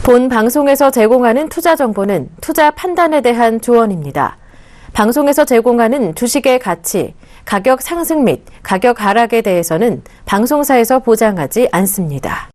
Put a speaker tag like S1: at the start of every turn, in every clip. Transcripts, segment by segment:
S1: 본 방송에서 제공하는 투자 정보는 투자 판단에 대한 조언입니다. 방송에서 제공하는 주식의 가치, 가격 상승 및 가격 하락에 대해서는 방송사에서 보장하지 않습니다.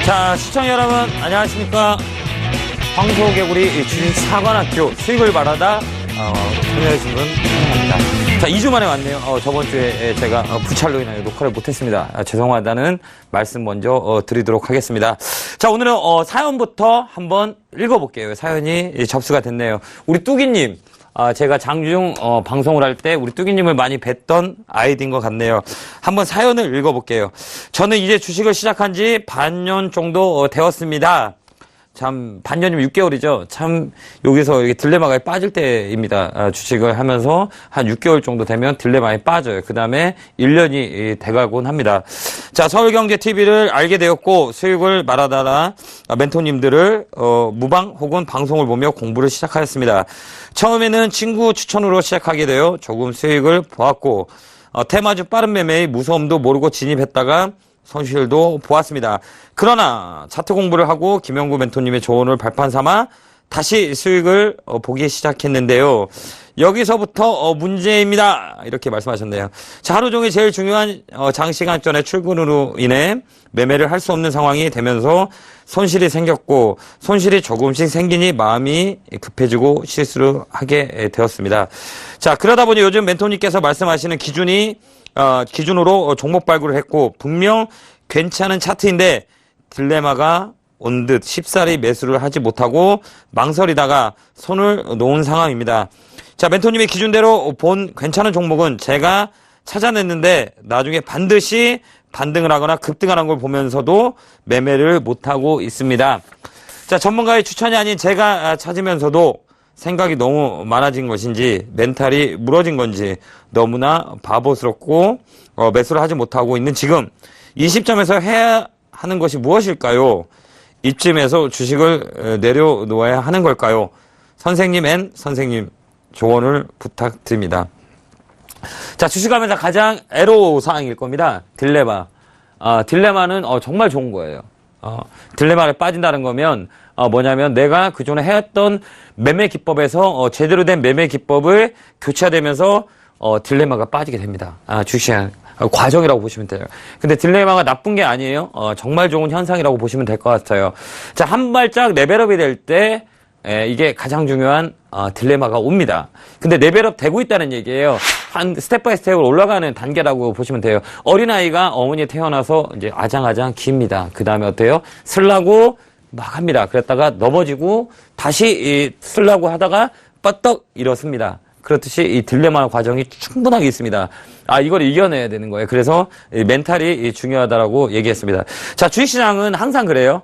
S2: 자, 시청자 여러분 안녕하십니까. 황소개구리 주식사관학교 수익을 바라다 참여해주신 분 환영합니다. 자, 2주 만에 왔네요. 저번 주에 제가 부찰로 인하여 녹화를 못했습니다. 죄송하다는 말씀 먼저 드리도록 하겠습니다. 자, 오늘은 사연부터 한번 읽어볼게요. 사연이 접수가 됐네요. 우리 뚜기님, 제가 장중 방송을 할 때 우리 뚜기님을 많이 뵀던 아이디인 것 같네요. 한번 사연을 읽어볼게요. 저는 이제 주식을 시작한 지 반년 정도 되었습니다. 참 반년이면 6개월이죠. 참 여기서 이렇게 딜레마가 빠질 때입니다. 주식을 하면서 한 6개월 정도 되면 딜레마에 빠져요. 그 다음에 1년이 돼가곤 합니다. 자, 서울경제TV를 알게 되었고 수익을 말하다라 멘토님들을 무방 혹은 방송을 보며 공부를 시작하였습니다. 처음에는 친구 추천으로 시작하게 되어 조금 수익을 보았고 테마주 빠른 매매의 무서움도 모르고 진입했다가 손실도 보았습니다. 그러나 차트 공부를 하고 김영구 멘토님의 조언을 발판 삼아 다시 수익을 보기 시작했는데요. 여기서부터 문제입니다. 이렇게 말씀하셨네요. 자, 하루 종일 제일 중요한 장시간 전에 출근으로 인해 매매를 할 수 없는 상황이 되면서 손실이 생겼고 손실이 조금씩 생기니 마음이 급해지고 실수를 하게 되었습니다. 자, 그러다 보니 요즘 멘토님께서 말씀하시는 기준으로 종목 발굴을 했고 분명 괜찮은 차트인데 딜레마가 온 듯 쉽사리 매수를 하지 못하고 망설이다가 손을 놓은 상황입니다. 자, 멘토님의 기준대로 본 괜찮은 종목은 제가 찾아냈는데 나중에 반드시 반등을 하거나 급등하는 걸 보면서도 매매를 못하고 있습니다. 자, 전문가의 추천이 아닌 제가 찾으면서도 생각이 너무 많아진 것인지 멘탈이 무너진 건지 너무나 바보스럽고 매수를 하지 못하고 있는 지금 이 시점에서 해야 하는 것이 무엇일까요? 이쯤에서 주식을 내려놓아야 하는 걸까요? 선생님 조언을 부탁드립니다. 자, 주식하면서 가장 애로사항일 겁니다. 딜레마. 딜레마는 정말 좋은 거예요. 딜레마에 빠진다는 거면 뭐냐면 내가 그전에 해왔던 매매 기법에서 제대로 된 매매 기법을 교체되면서 딜레마가 빠지게 됩니다. 주식시장 과정이라고 보시면 돼요. 근데 딜레마가 나쁜 게 아니에요. 정말 좋은 현상이라고 보시면 될 것 같아요. 자, 한 발짝 레벨업이 될 때 이게 가장 중요한 딜레마가 옵니다. 근데 레벨업 되고 있다는 얘기예요. 한 스텝 바이 스텝으로 올라가는 단계라고 보시면 돼요. 어린아이가 어머니에 태어나서 이제 아장아장 기입니다. 그 다음에 어때요? 슬라고 막 합니다. 그랬다가 넘어지고 다시 슬라고 하다가 뻗떡 일어섭니다. 그렇듯이 이 딜레마 과정이 충분하게 있습니다. 이걸 이겨내야 되는 거예요. 그래서 멘탈이 중요하다라고 얘기했습니다. 자, 주식시장은 항상 그래요.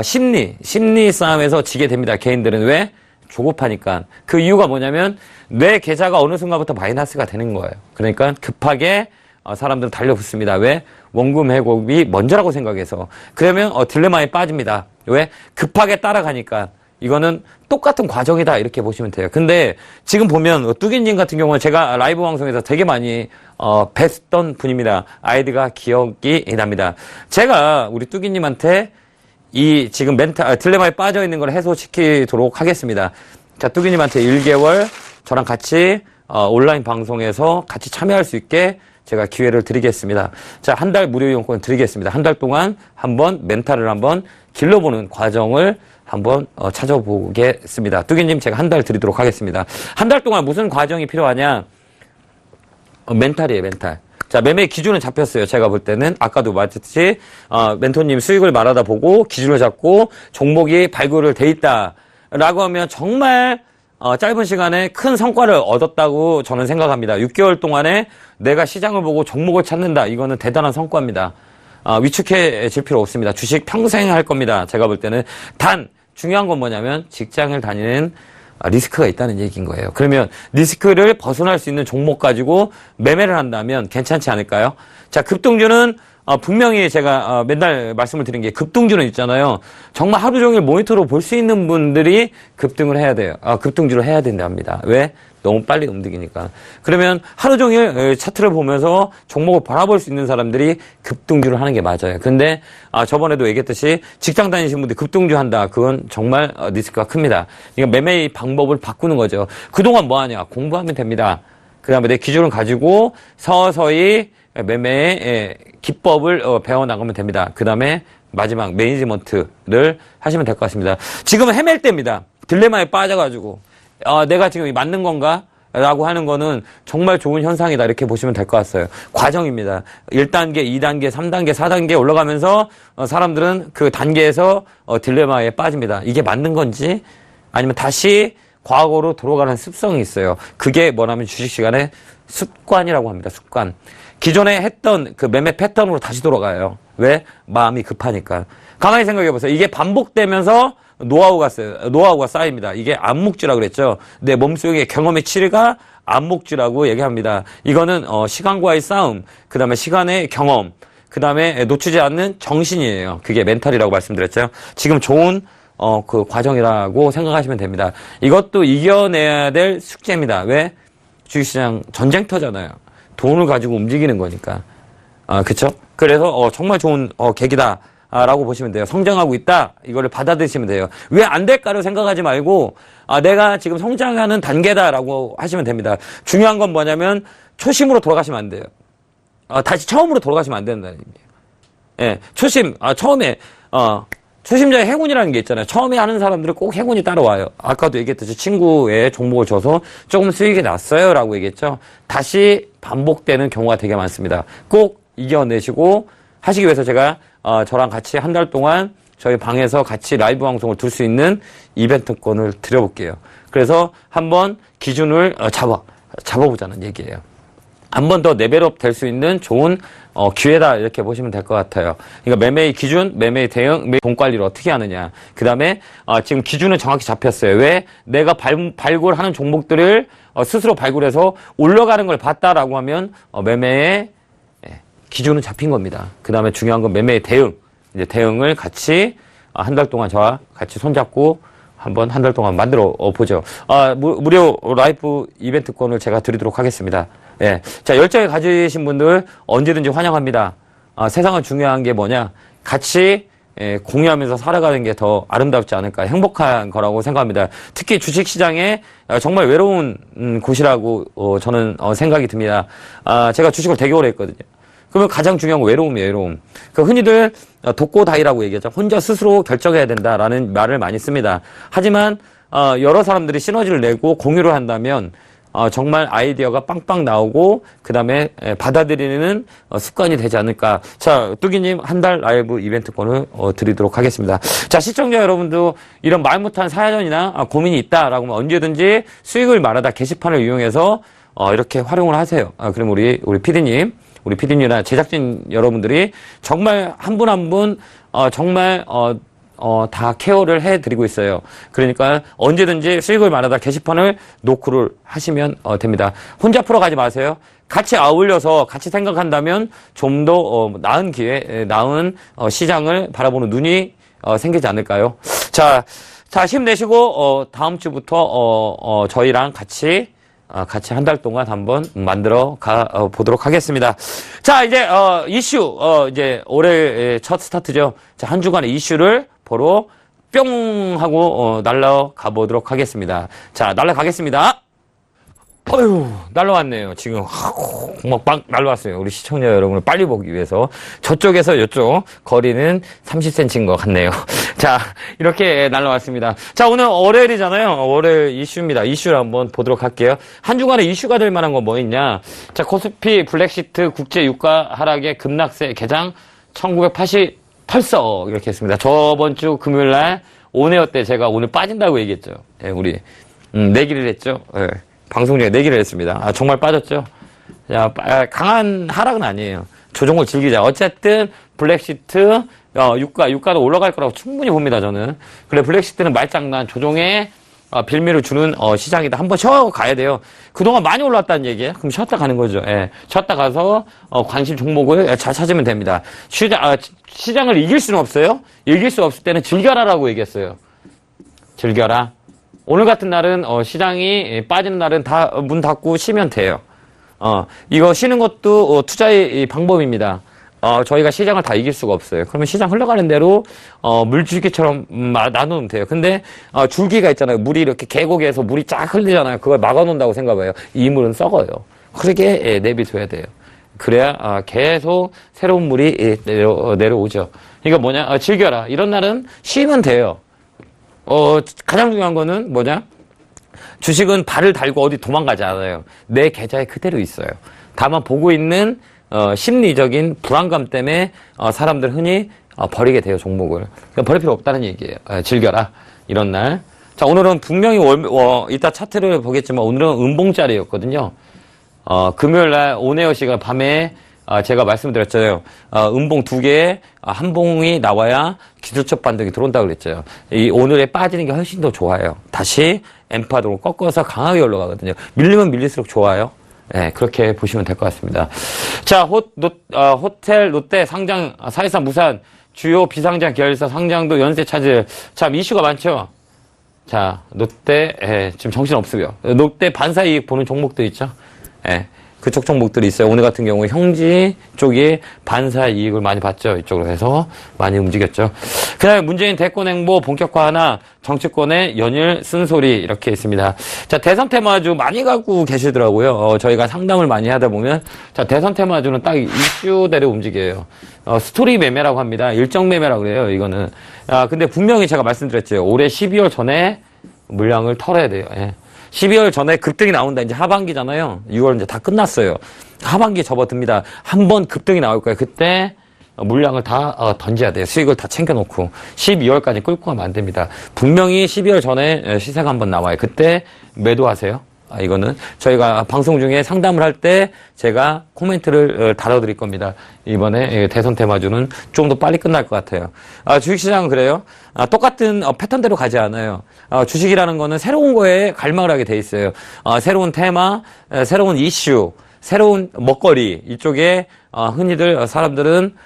S2: 심리 싸움에서 지게 됩니다. 개인들은 왜? 조급하니까. 그 이유가 뭐냐면 내 계좌가 어느 순간부터 마이너스가 되는 거예요. 그러니까 급하게 사람들은 달려붙습니다. 왜? 원금 회복이 먼저라고 생각해서. 그러면 딜레마에 빠집니다. 왜? 급하게 따라가니까. 이거는 똑같은 과정이다 이렇게 보시면 돼요. 근데 지금 보면 뚜기님 같은 경우는 제가 라이브 방송에서 되게 많이 뵀던 분입니다. 아이디가 기억이 납니다. 제가 우리 뚜기님한테 이 지금 딜레마에 빠져 있는 걸 해소시키도록 하겠습니다. 자, 뚜기님한테 1개월 저랑 같이 온라인 방송에서 같이 참여할 수 있게 제가 기회를 드리겠습니다. 자, 한 달 무료 이용권 드리겠습니다. 한 달 동안 한번 멘탈을 한번 길러보는 과정을 한번 찾아보겠습니다. 뚜기님 제가 한 달 드리도록 하겠습니다. 한 달 동안 무슨 과정이 필요하냐? 멘탈이에요, 멘탈. 자, 매매 기준은 잡혔어요. 제가 볼 때는 아까도 말했듯이 멘토님 수익을 말하다 보고 기준을 잡고 종목이 발굴을 돼 있다라고 하면 정말 짧은 시간에 큰 성과를 얻었다고 저는 생각합니다. 6개월 동안에 내가 시장을 보고 종목을 찾는다. 이거는 대단한 성과입니다. 위축해질 필요 없습니다. 주식 평생 할 겁니다. 제가 볼 때는 단 중요한 건 뭐냐면 직장을 다니는 리스크가 있다는 얘기인 거예요. 그러면 리스크를 벗어날 수 있는 종목 가지고 매매를 한다면 괜찮지 않을까요? 자, 급등주는 분명히 제가 맨날 말씀을 드린 게 급등주는 있잖아요. 정말 하루 종일 모니터로 볼 수 있는 분들이 급등을 해야 돼요. 급등주를 해야 된답니다. 왜? 너무 빨리 움직이니까. 그러면 하루 종일 차트를 보면서 종목을 바라볼 수 있는 사람들이 급등주를 하는 게 맞아요. 근데 저번에도 얘기했듯이 직장 다니시는 분들이 급등주 한다. 그건 정말 리스크가 큽니다. 그러니까 매매 방법을 바꾸는 거죠. 그동안 뭐 하냐? 공부하면 됩니다. 그 다음에 내 기준을 가지고 서서히 매매의 기법을 배워나가면 됩니다. 그 다음에 마지막 매니지먼트를 하시면 될 것 같습니다. 지금은 헤맬 때입니다. 딜레마에 빠져가지고 내가 지금 맞는 건가? 라고 하는 거는 정말 좋은 현상이다. 이렇게 보시면 될 것 같아요. 과정입니다. 1단계, 2단계, 3단계, 4단계 올라가면서 사람들은 그 단계에서 딜레마에 빠집니다. 이게 맞는 건지 아니면 다시 과거로 돌아가는 습성이 있어요. 그게 뭐냐면 주식시간의 습관이라고 합니다. 습관. 기존에 했던 그 매매 패턴으로 다시 돌아가요. 왜? 마음이 급하니까. 가만히 생각해 보세요. 이게 반복되면서 노하우가 쌓입니다. 이게 암묵지라고 그랬죠. 내 몸속의 경험의 치료가 암묵지라고 얘기합니다. 이거는 시간과의 싸움, 그 다음에 시간의 경험, 그 다음에 놓치지 않는 정신이에요. 그게 멘탈이라고 말씀드렸죠. 지금 좋은 그 과정이라고 생각하시면 됩니다. 이것도 이겨내야 될 숙제입니다. 왜? 주식시장 전쟁터잖아요. 돈을 가지고 움직이는 거니까. 그쵸? 그래서 정말 좋은 계기다. 라고 보시면 돼요. 성장하고 있다. 이거를 받아들이시면 돼요. 왜 안 될까를 생각하지 말고 내가 지금 성장하는 단계다라고 하시면 됩니다. 중요한 건 뭐냐면 초심으로 돌아가시면 안 돼요. 다시 처음으로 돌아가시면 안 된다는 얘기예요. 예, 초심. 처음에 초심자의 행운이라는 게 있잖아요. 처음에 하는 사람들은 꼭 행운이 따라와요. 아까도 얘기했듯이 친구의 종목을 줘서 조금 수익이 났어요 라고 얘기했죠. 다시 반복되는 경우가 되게 많습니다. 꼭 이겨내시고 하시기 위해서 제가 저랑 같이 한 달 동안 저희 방에서 같이 라이브 방송을 둘 수 있는 이벤트권을 드려볼게요. 그래서 한번 기준을 잡아보자는 얘기예요. 한 번 더 레벨업 될 수 있는 좋은 기회다 이렇게 보시면 될 것 같아요. 그러니까 매매의 기준, 매매의 대응, 돈 관리를 어떻게 하느냐. 그 다음에 지금 기준은 정확히 잡혔어요. 왜? 내가 발굴하는 종목들을 스스로 발굴해서 올라가는 걸 봤다라고 하면 매매의 기준은 잡힌 겁니다. 그 다음에 중요한 건 매매의 대응. 이제 대응을 같이 한 달 동안 저와 같이 손잡고 한번 한 달 동안 만들어 보죠. 무료 라이브 이벤트권을 제가 드리도록 하겠습니다. 예. 자, 열정을 가지신 분들 언제든지 환영합니다. 세상은 중요한 게 뭐냐? 같이 공유하면서 살아가는 게 더 아름답지 않을까, 행복한 거라고 생각합니다. 특히 주식시장에 정말 외로운 곳이라고 저는 생각이 듭니다. 제가 주식을 되게 오래 했거든요. 그러면 가장 중요한 건 외로움이에요, 외로움. 흔히들 독고다이라고 얘기하죠. 혼자 스스로 결정해야 된다라는 말을 많이 씁니다. 하지만 여러 사람들이 시너지를 내고 공유를 한다면 정말 아이디어가 빵빵 나오고 그 다음에 받아들이는 습관이 되지 않을까. 자, 뚜기님 한 달 라이브 이벤트권을 드리도록 하겠습니다. 자, 시청자 여러분도 이런 말 못한 사연이나 고민이 있다라고 하면 언제든지 수익을 말하다 게시판을 이용해서 이렇게 활용을 하세요. 그럼 우리 PD님이나 제작진 여러분들이 정말 한 분 한 분 정말 다 케어를 해드리고 있어요. 그러니까 언제든지 수익을 말하다 게시판을 노크를 하시면 됩니다. 혼자 풀어가지 마세요. 같이 아울려서 같이 생각한다면 좀 더 나은 기회, 나은 시장을 바라보는 눈이 생기지 않을까요? 자, 힘내시고 다음 주부터 저희랑 같이 한 달 동안 한번 만들어 보도록 하겠습니다. 자, 이제 이슈 이제 올해 첫 스타트죠. 자, 한 주간의 이슈를 보러 뿅 하고 날아가 보도록 하겠습니다. 자, 날아가겠습니다. 어휴, 날아왔네요. 지금 막 날아왔어요. 우리 시청자 여러분을 빨리 보기 위해서. 저쪽에서 이쪽 거리는 30cm인 것 같네요. 자, 이렇게 날아왔습니다. 자, 오늘 월요일이잖아요. 월요일 이슈입니다. 이슈를 한번 보도록 할게요. 한 주간에 이슈가 될 만한 건 뭐 있냐. 자, 코스피 블랙시트 국제 유가 하락의 급락세 개장 1988석 이렇게 했습니다. 저번 주 금요일 날 오네어 때 제가 오늘 빠진다고 얘기했죠. 예, 우리 내기를 했죠. 예. 방송 중에 내기를 했습니다. 정말 빠졌죠? 자, 강한 하락은 아니에요. 조정을 즐기자. 어쨌든, 블랙시트, 유가도 올라갈 거라고 충분히 봅니다, 저는. 그래, 블랙시트는 말장난, 조종에 빌미를 주는 시장이다. 한번 쉬어가야 돼요. 그동안 많이 올랐다는 얘기예요. 그럼 쉬었다 가는 거죠. 예. 쉬었다 가서 관심 종목을 잘 찾으면 됩니다. 시장을 이길 수는 없어요. 이길 수 없을 때는 즐겨라라고 얘기했어요. 즐겨라. 오늘 같은 날은 시장이 빠지는 날은 다 문 닫고 쉬면 돼요. 이거 쉬는 것도 투자의 방법입니다. 저희가 시장을 다 이길 수가 없어요. 그러면 시장 흘러가는 대로 물줄기처럼 나누면 돼요. 근데 줄기가 있잖아요. 물이 이렇게 계곡에서 물이 쫙 흘리잖아요. 그걸 막아놓는다고 생각해요. 이 물은 썩어요. 그러게 내비둬야 돼요. 그래야 계속 새로운 물이 내려오죠. 이거 뭐냐? 즐겨라. 이런 날은 쉬면 돼요. 가장 중요한 거는 뭐냐? 주식은 발을 달고 어디 도망가지 않아요. 내 계좌에 그대로 있어요. 다만 보고 있는 심리적인 불안감 때문에 사람들 흔히 버리게 돼요, 종목을. 그러니까 버릴 필요 없다는 얘기예요. 즐겨라. 이런 날. 자, 오늘은 분명히 이따 차트를 보겠지만 오늘은 음봉짜리였거든요. 금요일 날 오네어 씨가 밤에 제가 말씀드렸잖아요. 음봉 2개에 한 봉이 나와야 기술적 반등이 들어온다고 그랬죠. 이 오늘에 빠지는 게 훨씬 더 좋아요. 다시 엠파도로 꺾어서 강하게 올라가거든요. 밀리면 밀릴수록 좋아요. 네, 그렇게 보시면 될 것 같습니다. 자, 호텔 롯데 상장, 사회상 무산, 주요 비상장 계열사 상장도 연쇄 차질. 참, 이슈가 많죠? 자, 롯데, 지금 정신없으며. 롯데 반사이익 보는 종목도 있죠? 그쪽 종목들이 있어요. 오늘 같은 경우 형지 쪽에 반사이익을 많이 봤죠. 이쪽으로 해서 많이 움직였죠. 그 다음에 문재인 대권 행보 본격화하나 정치권의 연일 쓴소리 이렇게 있습니다. 자, 대선 테마주 많이 갖고 계시더라고요. 저희가 상담을 많이 하다 보면 자, 대선 테마주는 딱 이슈대로 움직여요. 스토리 매매라고 합니다. 일정 매매라고 그래요. 이거는. 근데 분명히 제가 말씀드렸죠. 올해 12월 전에 물량을 털어야 돼요. 12월 전에 급등이 나온다. 이제 하반기잖아요. 6월 이제 다 끝났어요. 하반기에 접어듭니다. 한 번 급등이 나올 거예요. 그때 물량을 다 던져야 돼요. 수익을 다 챙겨놓고 12월까지 끌고 가면 안 됩니다. 분명히 12월 전에 시세가 한번 나와요. 그때 매도하세요. 이거는 저희가 방송 중에 상담을 할 때 제가 코멘트를 달아드릴 겁니다. 이번에 대선 테마주는 좀 더 빨리 끝날 것 같아요. 주식시장은 그래요. 똑같은 패턴대로 가지 않아요. 주식이라는 거는 새로운 거에 갈망을 하게 돼 있어요. 새로운 테마, 새로운 이슈, 새로운 먹거리 이쪽에 흔히들 사람들은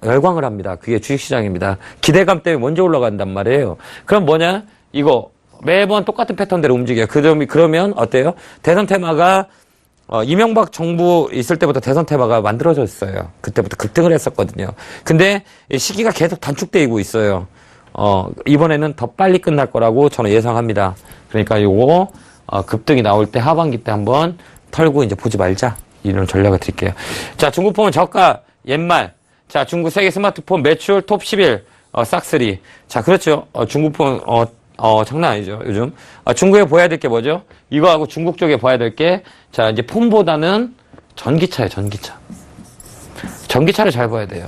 S2: 열광을 합니다. 그게 주식시장입니다. 기대감 때문에 먼저 올라간단 말이에요. 그럼 뭐냐? 이거 매번 똑같은 패턴대로 움직여요. 그러면 어때요? 대선 테마가 이명박 정부 있을 때부터 대선 테마가 만들어졌어요. 그때부터 급등을 했었거든요. 근데 시기가 계속 단축되고 있어요. 이번에는 더 빨리 끝날 거라고 저는 예상합니다. 그러니까 요거 급등이 나올 때 하반기 때 한번 털고 이제 보지 말자. 이런 전략을 드릴게요. 자, 중국폰은 저가 옛말. 자, 중국 세계 스마트폰 매출 톱 11 싹쓸이. 자, 그렇죠. 중국폰 장난 아니죠, 요즘. 중국에 보여야 될 게 뭐죠? 이거하고 중국 쪽에 봐야 될 게, 자, 이제 폰보다는 전기차예요, 전기차. 전기차를 잘 봐야 돼요.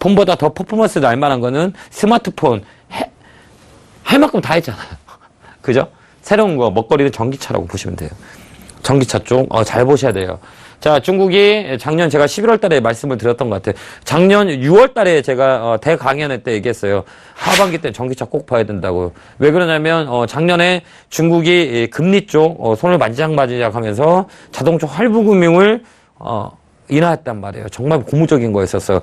S2: 폰보다 더 퍼포먼스 날 만한 거는 스마트폰, 할 만큼 다 했잖아요. 그죠? 새로운 거, 먹거리는 전기차라고 보시면 돼요. 전기차 쪽, 잘 보셔야 돼요. 자, 중국이 작년 제가 11월 달에 말씀을 드렸던 것 같아요. 작년 6월 달에 제가 대강연회 때 얘기했어요. 하반기 때 전기차 꼭 봐야 된다고. 왜 그러냐면 작년에 중국이 금리 쪽 손을 만지작 하면서 자동차 할부 금융을 인하했단 말이에요. 정말 고무적인 거였었어요.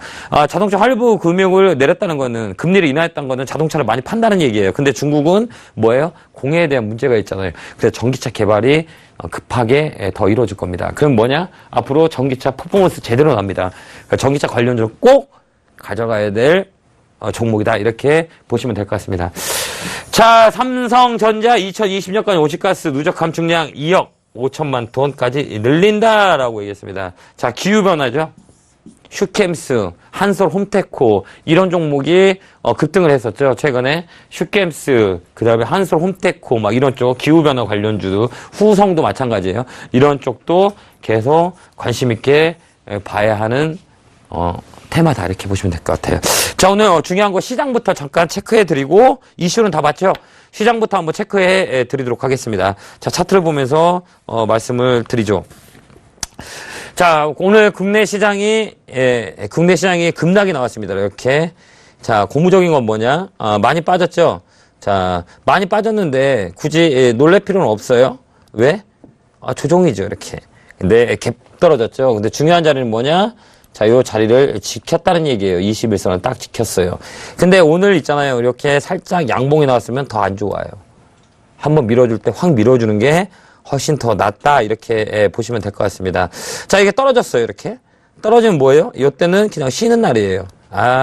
S2: 자동차 할부 금융을 내렸다는 거는, 금리를 인하했다는 거는 자동차를 많이 판다는 얘기예요. 근데 중국은 뭐예요? 공해에 대한 문제가 있잖아요. 그래서 전기차 개발이 급하게 더 이루어질 겁니다. 그럼 뭐냐? 앞으로 전기차 퍼포먼스 제대로 납니다. 그러니까 전기차 관련주로 꼭 가져가야 될 종목이다. 이렇게 보시면 될 것 같습니다. 자, 삼성전자 2020년까지 오시가스 누적 감축량 2억 5천만 톤까지 늘린다라고 얘기했습니다. 자, 기후변화죠. 슈캠스, 한솔 홈테코 이런 종목이 급등을 했었죠. 최근에 슈캠스, 그다음에 한솔 홈테코 막 이런 쪽 기후변화 관련주도 후성도 마찬가지예요. 이런 쪽도 계속 관심 있게 봐야 하는 테마다 이렇게 보시면 될 것 같아요. 자, 오늘 중요한 거 시장부터 잠깐 체크해 드리고 이슈는 다 봤죠? 시장부터 한번 체크해 드리도록 하겠습니다. 자, 차트를 보면서 말씀을 드리죠. 자, 오늘 국내 시장이 급락이 나왔습니다. 이렇게. 자, 고무적인 건 뭐냐? 많이 빠졌죠? 자, 많이 빠졌는데 굳이 놀랄 필요는 없어요. 왜? 조정이죠, 이렇게. 근데 갭 떨어졌죠. 근데 중요한 자리는 뭐냐? 자, 요 자리를 지켰다는 얘기예요. 21선을 딱 지켰어요. 근데 오늘 있잖아요. 이렇게 살짝 양봉이 나왔으면 더 안 좋아요. 한번 밀어줄 때 확 밀어주는 게 훨씬 더 낫다. 이렇게 보시면 될 것 같습니다. 자, 이게 떨어졌어요. 이렇게. 떨어지면 뭐예요? 이때는 그냥 쉬는 날이에요.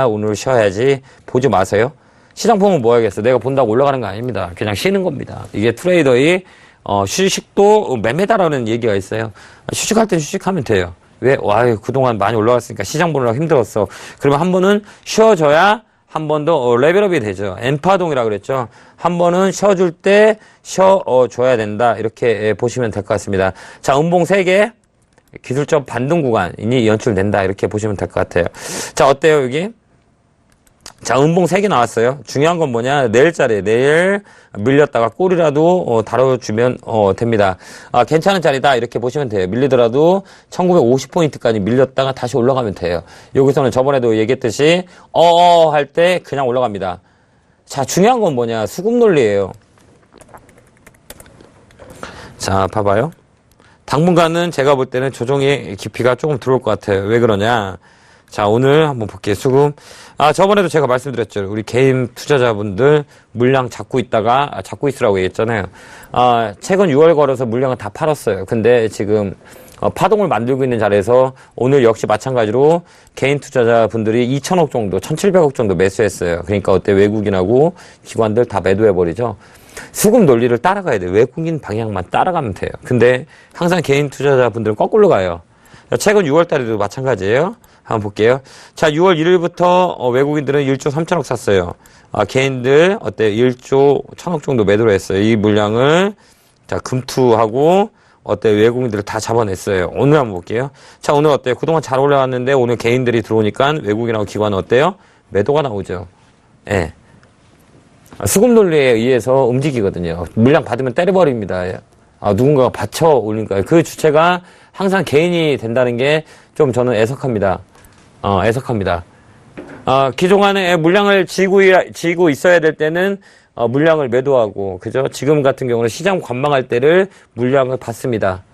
S2: 오늘 쉬어야지. 보지 마세요. 시장 보면 뭐 하겠어. 내가 본다고 올라가는 거 아닙니다. 그냥 쉬는 겁니다. 이게 트레이더의 휴식도 매매다라는 얘기가 있어요. 휴식할 땐 휴식하면 돼요. 왜? 그동안 많이 올라갔으니까 시장 보느라 힘들었어. 그러면 한 번은 쉬어줘야 한 번 더 레벨업이 되죠. N파동이라고 그랬죠. 한 번은 쉬어줄 때 쉬어줘야 된다. 이렇게 보시면 될 것 같습니다. 자, 음봉 3개. 기술적 반등 구간이 연출된다. 이렇게 보시면 될 것 같아요. 자, 어때요, 여기? 자, 음봉 3개 나왔어요. 중요한 건 뭐냐? 내일자리에 내일 밀렸다가 꼴이라도 다뤄주면 됩니다. 괜찮은 자리다. 이렇게 보시면 돼요. 밀리더라도 1950포인트까지 밀렸다가 다시 올라가면 돼요. 여기서는 저번에도 얘기했듯이 할 때 그냥 올라갑니다. 자, 중요한 건 뭐냐? 수급 논리예요. 자, 봐봐요. 당분간은 제가 볼 때는 조정의 깊이가 조금 들어올 것 같아요. 왜 그러냐? 자, 오늘 한번 볼게요. 수급. 저번에도 제가 말씀드렸죠. 우리 개인 투자자분들 물량 잡고 있으라고 얘기했잖아요. 최근 6월 걸어서 물량을 다 팔았어요. 근데 지금 파동을 만들고 있는 자리에서 오늘 역시 마찬가지로 개인 투자자분들이 2천억 정도, 1,700억 정도 매수했어요. 그러니까 외국인하고 기관들 다 매도해버리죠. 수급 논리를 따라가야 돼요. 외국인 방향만 따라가면 돼요. 근데 항상 개인 투자자분들은 거꾸로 가요. 최근 6월 달에도 마찬가지예요. 한번 볼게요. 자, 6월 1일부터 외국인들은 1조 3천억 샀어요. 개인들 1조 1천억 정도 매도를 했어요. 이 물량을 자, 금투하고 외국인들을 다 잡아냈어요. 오늘 한번 볼게요. 자, 오늘 어때요? 그동안 잘 올라왔는데 오늘 개인들이 들어오니까 외국인하고 기관은 어때요? 매도가 나오죠. 예. 수급 논리에 의해서 움직이거든요. 물량 받으면 때려버립니다. 누군가가 받쳐 올리니까 그 주체가 항상 개인이 된다는 게 좀 저는 애석합니다. 애석합니다. 기존에 물량을 지고 있어야 될 때는 물량을 매도하고, 그죠? 지금 같은 경우는 시장 관망할 때를 물량을 받습니다.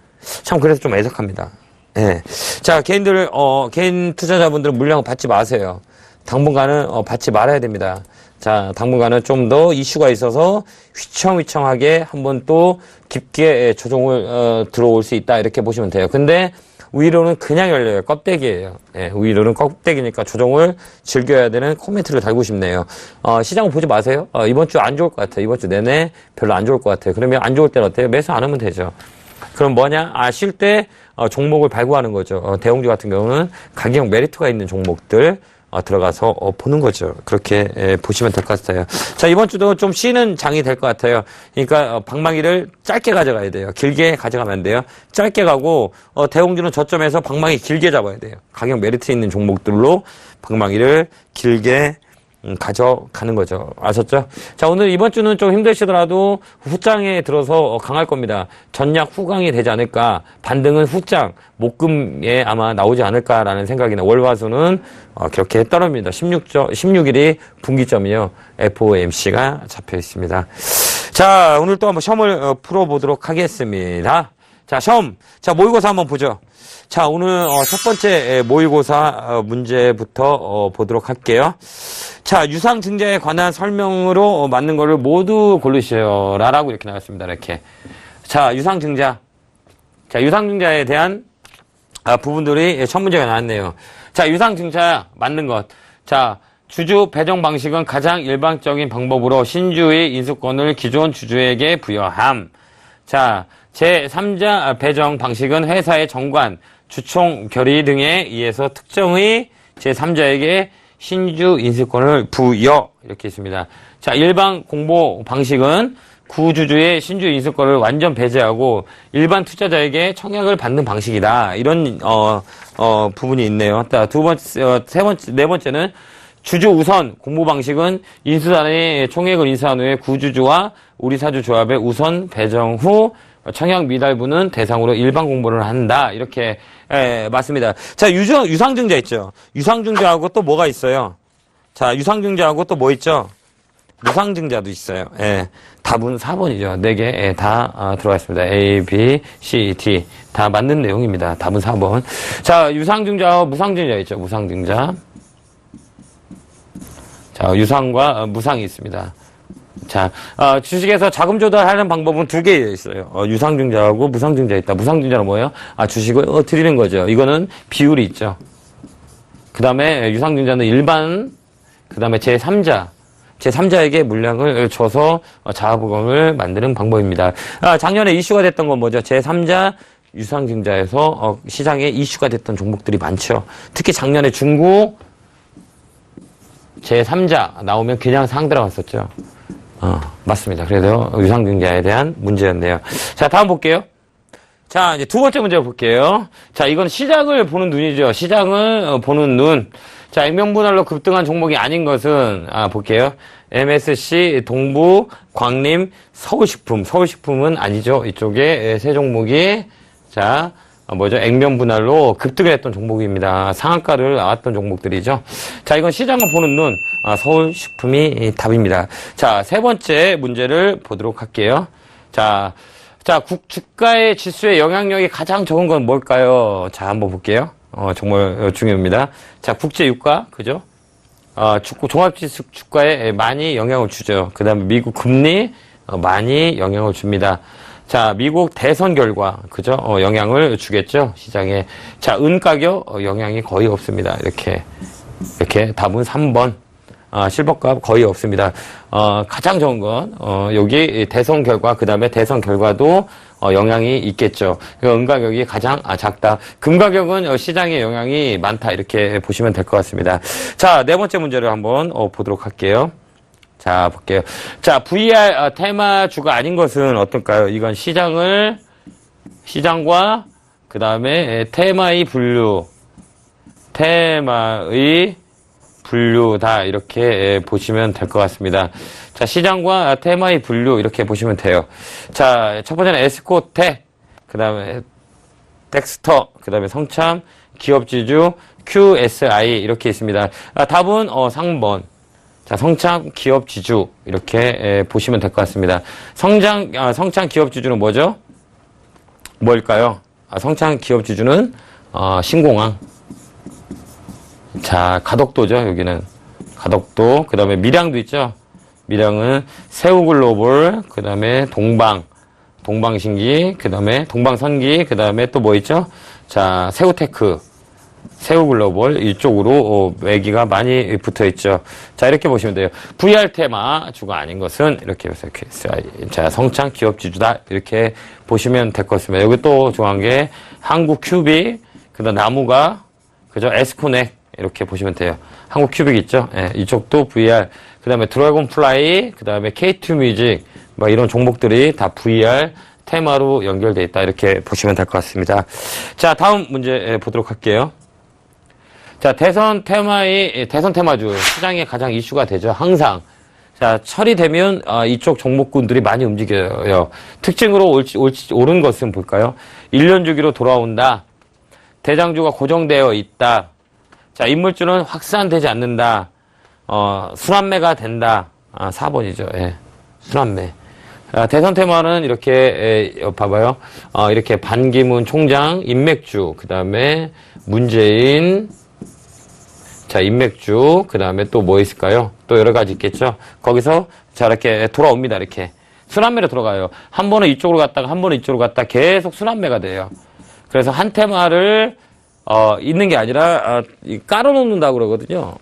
S2: 참, 그래서 좀 애석합니다. 예. 자, 개인 투자자분들은 물량을 받지 마세요. 당분간은 받지 말아야 됩니다. 자, 당분간은 좀 더 이슈가 있어서 휘청휘청하게 한번 또 깊게 조정을 들어올 수 있다. 이렇게 보시면 돼요. 근데 위로는 그냥 열려요. 껍데기예요. 예, 위로는 껍데기니까 조정을 즐겨야 되는 코멘트를 달고 싶네요. 시장을 보지 마세요. 이번 주 안 좋을 것 같아요. 이번 주 내내 별로 안 좋을 것 같아요. 그러면 안 좋을 때는 어때요? 매수 안 하면 되죠. 그럼 뭐냐? 쉴 때 종목을 발굴하는 거죠. 대형주 같은 경우는 가격 메리트가 있는 종목들 들어가서 보는 거죠. 그렇게 보시면 될 것 같아요. 자, 이번 주도 좀 쉬는 장이 될 것 같아요. 그러니까 방망이를 짧게 가져가야 돼요. 길게 가져가면 안 돼요. 짧게 가고 대형주는 저점에서 방망이 길게 잡아야 돼요. 가격 메리트 있는 종목들로 방망이를 길게 가져가는 거죠. 아셨죠? 자, 오늘 이번 주는 좀 힘드시더라도 후장에 들어서 강할 겁니다. 전략 후강이 되지 않을까. 반등은 후장, 목금에 아마 나오지 않을까라는 생각이나 월화수는 그렇게 떨어집니다. 16일이 분기점이요. FOMC가 잡혀 있습니다. 자, 오늘 또 한번 시험을 풀어보도록 하겠습니다. 자, 시험. 자, 모의고사 한번 보죠. 자, 오늘 첫 번째 모의고사 문제부터 보도록 할게요. 자, 유상증자에 관한 설명으로 맞는 거를 모두 고르셔라 라고 이렇게 나왔습니다. 이렇게. 자, 유상증자. 자, 유상증자에 대한 부분들이 첫 문제가 나왔네요. 자, 유상증자 맞는 것. 자, 주주 배정 방식은 가장 일반적인 방법으로 신주의 인수권을 기존 주주에게 부여함. 자, 제3자 배정 방식은 회사의 정관, 주총 결의 등에 의해서 특정의 제3자에게 신주 인수권을 부여 이렇게 있습니다. 자, 일반 공모 방식은 구주주의 신주 인수권을 완전 배제하고 일반 투자자에게 청약을 받는 방식이다. 이런 부분이 있네요. 자, 네 번째는 주주 우선 공모 방식은 인수단의 총액을 인수한 후에 구주주와 우리사주 조합의 우선 배정 후 청약 미달분은 대상으로 일반 공부를 한다. 이렇게 맞습니다. 자, 유상증자 있죠. 유상증자하고 또 뭐가 있어요? 자, 유상증자하고 또 뭐 있죠? 무상증자도 있어요. 예. 답은 4번이죠. 4개 다 들어가 있습니다. A, B, C, D 다 맞는 내용입니다. 답은 4번. 자, 유상증자와 무상증자 있죠. 무상증자. 자, 유상과 무상이 있습니다. 자, 주식에서 자금 조달하는 방법은 2개 있어요. 유상증자하고 무상증자 있다. 무상증자는 뭐예요? 주식을 드리는 거죠. 이거는 비율이 있죠. 그 다음에 유상증자는 일반, 그 다음에 제3자에게 물량을 줘서 자부금을 만드는 방법입니다. 작년에 이슈가 됐던 건 뭐죠? 제3자 유상증자에서 시장에 이슈가 됐던 종목들이 많죠. 특히 작년에 중국 제3자 나오면 그냥 상 들어갔었죠. 맞습니다. 그래서 유상증자에 대한 문제였네요. 자, 다음 볼게요. 자, 이제 2번째 문제 볼게요. 자, 이건 시장을 보는 눈이죠. 시장을 보는 눈. 자, 액면분할로 급등한 종목이 아닌 것은, 볼게요. MSC, 동부, 광림, 서울식품. 서울식품은 아니죠. 이쪽에 세 종목이, 자, 뭐죠? 액면분할로 급등을 했던 종목입니다. 상한가를 나왔던 종목들이죠. 자, 이건 시장을 보는 눈. 서울식품이 답입니다. 자, 3번째 문제를 보도록 할게요. 자, 주가의 지수의 영향력이 가장 적은 건 뭘까요? 자, 한번 볼게요. 정말 중요합니다. 자, 국제유가, 그죠? 종합지수 주가에 많이 영향을 주죠. 그 다음에 미국 금리, 많이 영향을 줍니다. 자, 미국 대선 결과, 그죠? 영향을 주겠죠? 시장에. 자, 은 가격, 영향이 거의 없습니다. 이렇게 답은 3번. 실버값 거의 없습니다. 가장 좋은 건, 여기 대선 결과, 그 다음에 대선 결과도 영향이 있겠죠. 은 가격이 가장 작다. 금 가격은 시장에 영향이 많다. 이렇게 보시면 될 것 같습니다. 자, 4번째 문제를 한번 보도록 할게요. 자, 볼게요. 자, VR 테마주가 아닌 것은 어떨까요? 이건 시장과 그 다음에 테마의 분류다. 이렇게 보시면 될 것 같습니다. 자, 시장과 테마의 분류 이렇게 보시면 돼요. 자, 첫 번째는 에스코텍, 그 다음에 덱스터, 그 다음에 성참, 기업지주, QSI 이렇게 있습니다. 답은 3번. 자, 성창 기업지주 이렇게 보시면 될 것 같습니다. 성창 기업지주는 뭐죠? 뭘까요? 성창 기업지주는 신공항. 자, 가덕도죠. 여기는 가덕도. 그 다음에 밀양도 있죠. 밀양은 세우글로벌, 그 다음에 동방신기, 그 다음에 동방선기, 그 다음에 또 뭐 있죠? 자, 세우테크, 세우글로벌 이쪽으로 매기가 많이 붙어 있죠. 자, 이렇게 보시면 돼요. VR 테마 주가 아닌 것은 이렇게 보세요. 자, 성창 기업지주다. 이렇게 보시면 될 것 같습니다. 여기 또 중요한 게 한국 큐빅, 그 다음 나무가, 그죠? 에스코넥. 이렇게 보시면 돼요. 한국 큐빅 있죠? 예, 이쪽도 VR, 그 다음에 드래곤 플라이, 그 다음에 K2 뮤직, 뭐 이런 종목들이 다 VR 테마로 연결되어 있다. 이렇게 보시면 될 것 같습니다. 자, 다음 문제 보도록 할게요. 자, 대선 테마주, 시장에 가장 이슈가 되죠. 항상. 자, 처리되면, 이쪽 종목군들이 많이 움직여요. 특징으로 옳은 것은 볼까요? 1년 주기로 돌아온다. 대장주가 고정되어 있다. 자, 인물주는 확산되지 않는다. 순환매가 된다. 4번이죠. 예. 순환매. 대선 테마는 이렇게, 봐봐요. 이렇게 반기문 총장, 인맥주, 그 다음에 문재인, 자, 인맥주, 그 다음에 또 뭐 있을까요? 또 여러 가지 있겠죠? 거기서, 자, 이렇게 돌아옵니다. 이렇게. 순환매로 들어가요. 한 번은 이쪽으로 갔다가, 한 번은 이쪽으로 갔다가 계속 순환매가 돼요. 그래서 한 테마를, 있는 게 아니라, 깔아놓는다고 그러거든요.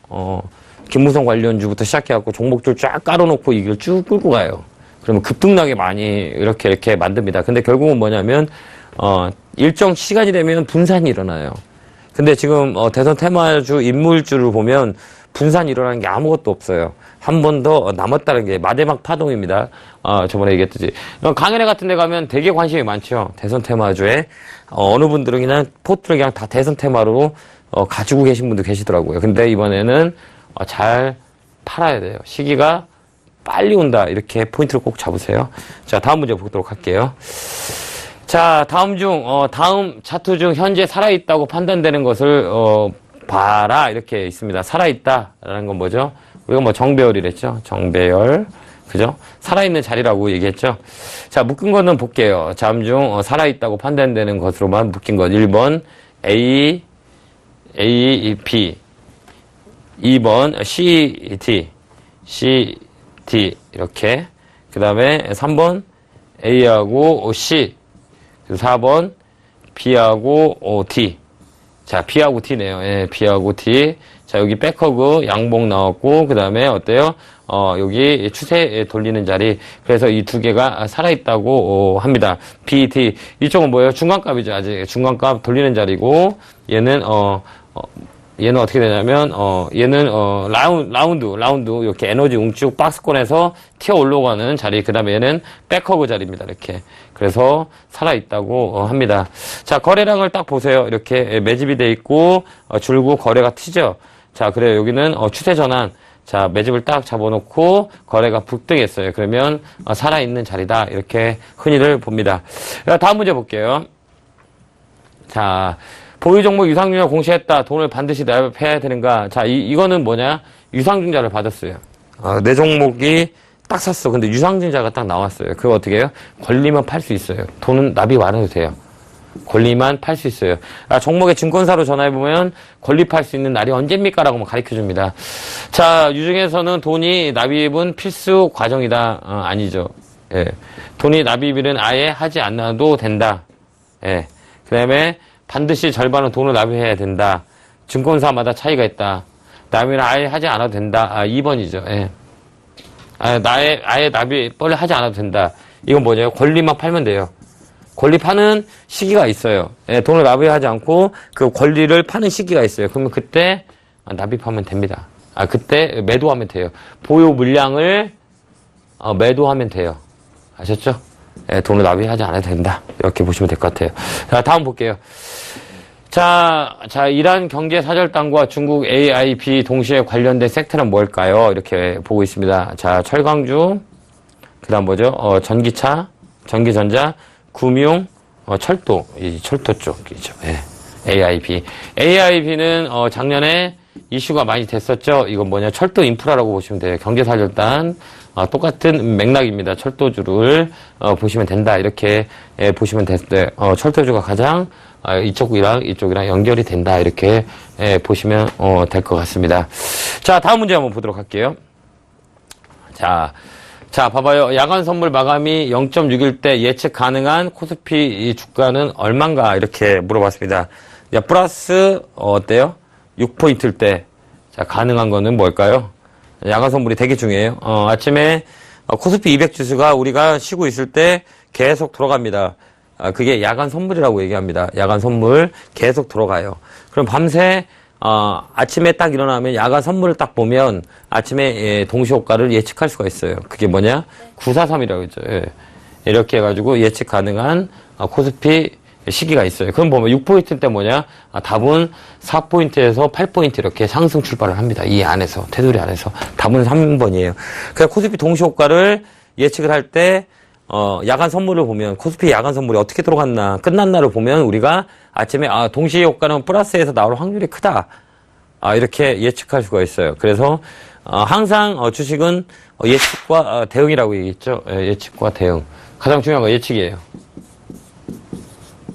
S2: 김무성 관련주부터 시작해갖고 종목줄 쫙 깔아놓고 이걸 쭉 끌고 가요. 그러면 급등나게 많이 이렇게 만듭니다. 근데 결국은 뭐냐면, 일정 시간이 되면 분산이 일어나요. 근데 지금, 대선 테마주 인물주를 보면 분산이 일어나는 게 아무것도 없어요. 한 번 더 남았다는 게 마지막 파동입니다. 저번에 얘기했듯이. 강연회 같은 데 가면 되게 관심이 많죠. 대선 테마주에. 어느 분들은 그냥 포트를 그냥 다 대선 테마로 가지고 계신 분도 계시더라고요. 근데 이번에는 잘 팔아야 돼요. 시기가 빨리 온다. 이렇게 포인트를 꼭 잡으세요. 자, 다음 문제 보도록 할게요. 자, 다음 차트 중 현재 살아있다고 판단되는 것을, 봐라. 이렇게 있습니다. 살아있다라는 건 뭐죠? 우리가 뭐 정배열이랬죠? 정배열. 그죠? 살아있는 자리라고 얘기했죠? 자, 묶은 거는 볼게요. 다음 중, 살아있다고 판단되는 것으로만 묶인 것. 1번, A, B. 2번, C, D. 이렇게. 그 다음에 3번, A하고 C. 4번, B하고 D. 자, B하고 T네요. 예, B하고 T. 자, 여기 백허그 양복 나왔고, 그 다음에 어때요? 여기 추세 돌리는 자리. 그래서 이 두 개가 살아있다고 합니다. B, T. 이쪽은 뭐예요? 중간값이죠. 아직 중간값 돌리는 자리고, 얘는, 얘는 어떻게 되냐면, 얘는, 라운드, 이렇게 에너지 웅쭉 박스권에서 튀어 올라가는 자리. 그 다음에 얘는 백허그 자리입니다. 이렇게. 그래서 살아있다고 합니다. 자, 거래량을 딱 보세요. 이렇게 매집이 돼 있고, 줄고 거래가 튀죠. 자, 그래요. 여기는, 추세 전환. 자, 매집을 딱 잡아놓고 거래가 북등했어요. 그러면, 살아있는 자리다. 이렇게 흔히들 봅니다. 다음 문제 볼게요. 자, 보유 종목 유상증자 공시했다. 돈을 반드시 납입해야 되는가? 자, 이거는 뭐냐? 유상증자를 받았어요. 내 종목이 딱 샀어. 근데 유상증자가 딱 나왔어요. 그거 어떻게 해요? 권리만 팔 수 있어요. 돈은 납입 안 해도 돼요. 권리만 팔 수 있어요. 종목의 증권사로 전화해보면 권리 팔 수 있는 날이 언제입니까? 라고 가르쳐 줍니다. 자, 이 중에서는 돈이 납입은 필수 과정이다. 아니죠. 예. 돈이 납입은 아예 하지 않아도 된다. 예. 그 다음에 반드시 절반은 돈을 납입해야 된다. 증권사마다 차이가 있다. 납입은 아예 하지 않아도 된다. 2번이죠. 예. 아예 납입을 하지 않아도 된다. 이건 뭐냐요? 권리만 팔면 돼요. 권리 파는 시기가 있어요. 예, 돈을 납입하지 않고 그 권리를 파는 시기가 있어요. 그러면 그때 납입하면 됩니다. 그때 매도하면 돼요. 보유 물량을 매도하면 돼요. 아셨죠? 예, 돈을 납입하지 않아도 된다. 이렇게 보시면 될 것 같아요. 자, 다음 볼게요. 자, 이란 경제사절단과 중국 AIB 동시에 관련된 섹터는 뭘까요? 이렇게 보고 있습니다. 자, 철강주, 그 다음 뭐죠? 전기차, 전기전자, 금융, 철도, 이 철도 쪽이죠. 예. AIB. AIB는, 작년에 이슈가 많이 됐었죠. 이건 뭐냐. 철도 인프라라고 보시면 돼요. 경제사절단, 똑같은 맥락입니다. 철도주를, 보시면 된다. 이렇게, 보시면 됐어요. 철도주가 가장, 이쪽이랑 연결이 된다. 이렇게, 보시면, 될 것 같습니다. 자, 다음 문제 한번 보도록 할게요. 자, 봐봐요. 야간 선물 마감이 0.6일 때 예측 가능한 코스피 주가는 얼만가? 이렇게 물어봤습니다. 야, 플러스, 어때요? 6포인트일 때. 자, 가능한 거는 뭘까요? 야간 선물이 되게 중요해요. 아침에, 코스피 200 지수가 우리가 쉬고 있을 때 계속 돌아갑니다. 그게 야간 선물이라고 얘기합니다. 야간 선물 계속 돌아가요. 그럼 밤새, 아침에 딱 일어나면 야간 선물을 딱 보면 아침에 동시효과를 예측할 수가 있어요. 그게 뭐냐? 943이라고 했죠. 예. 이렇게 해가지고 예측 가능한 코스피 시기가 있어요. 그럼 보면 6포인트 때 뭐냐? 답은 4포인트에서 8포인트 이렇게 상승 출발을 합니다. 이 안에서, 테두리 안에서. 답은 3번이에요. 그래서 코스피 동시효과를 예측을 할 때 야간 선물을 보면 코스피 야간 선물이 어떻게 들어갔나 끝났나를 보면 우리가 아침에 동시에 효과는 플러스에서 나올 확률이 크다 이렇게 예측할 수가 있어요. 그래서 항상 주식은 예측과 대응이라고 얘기했죠. 예측과 대응 가장 중요한 건 예측이에요.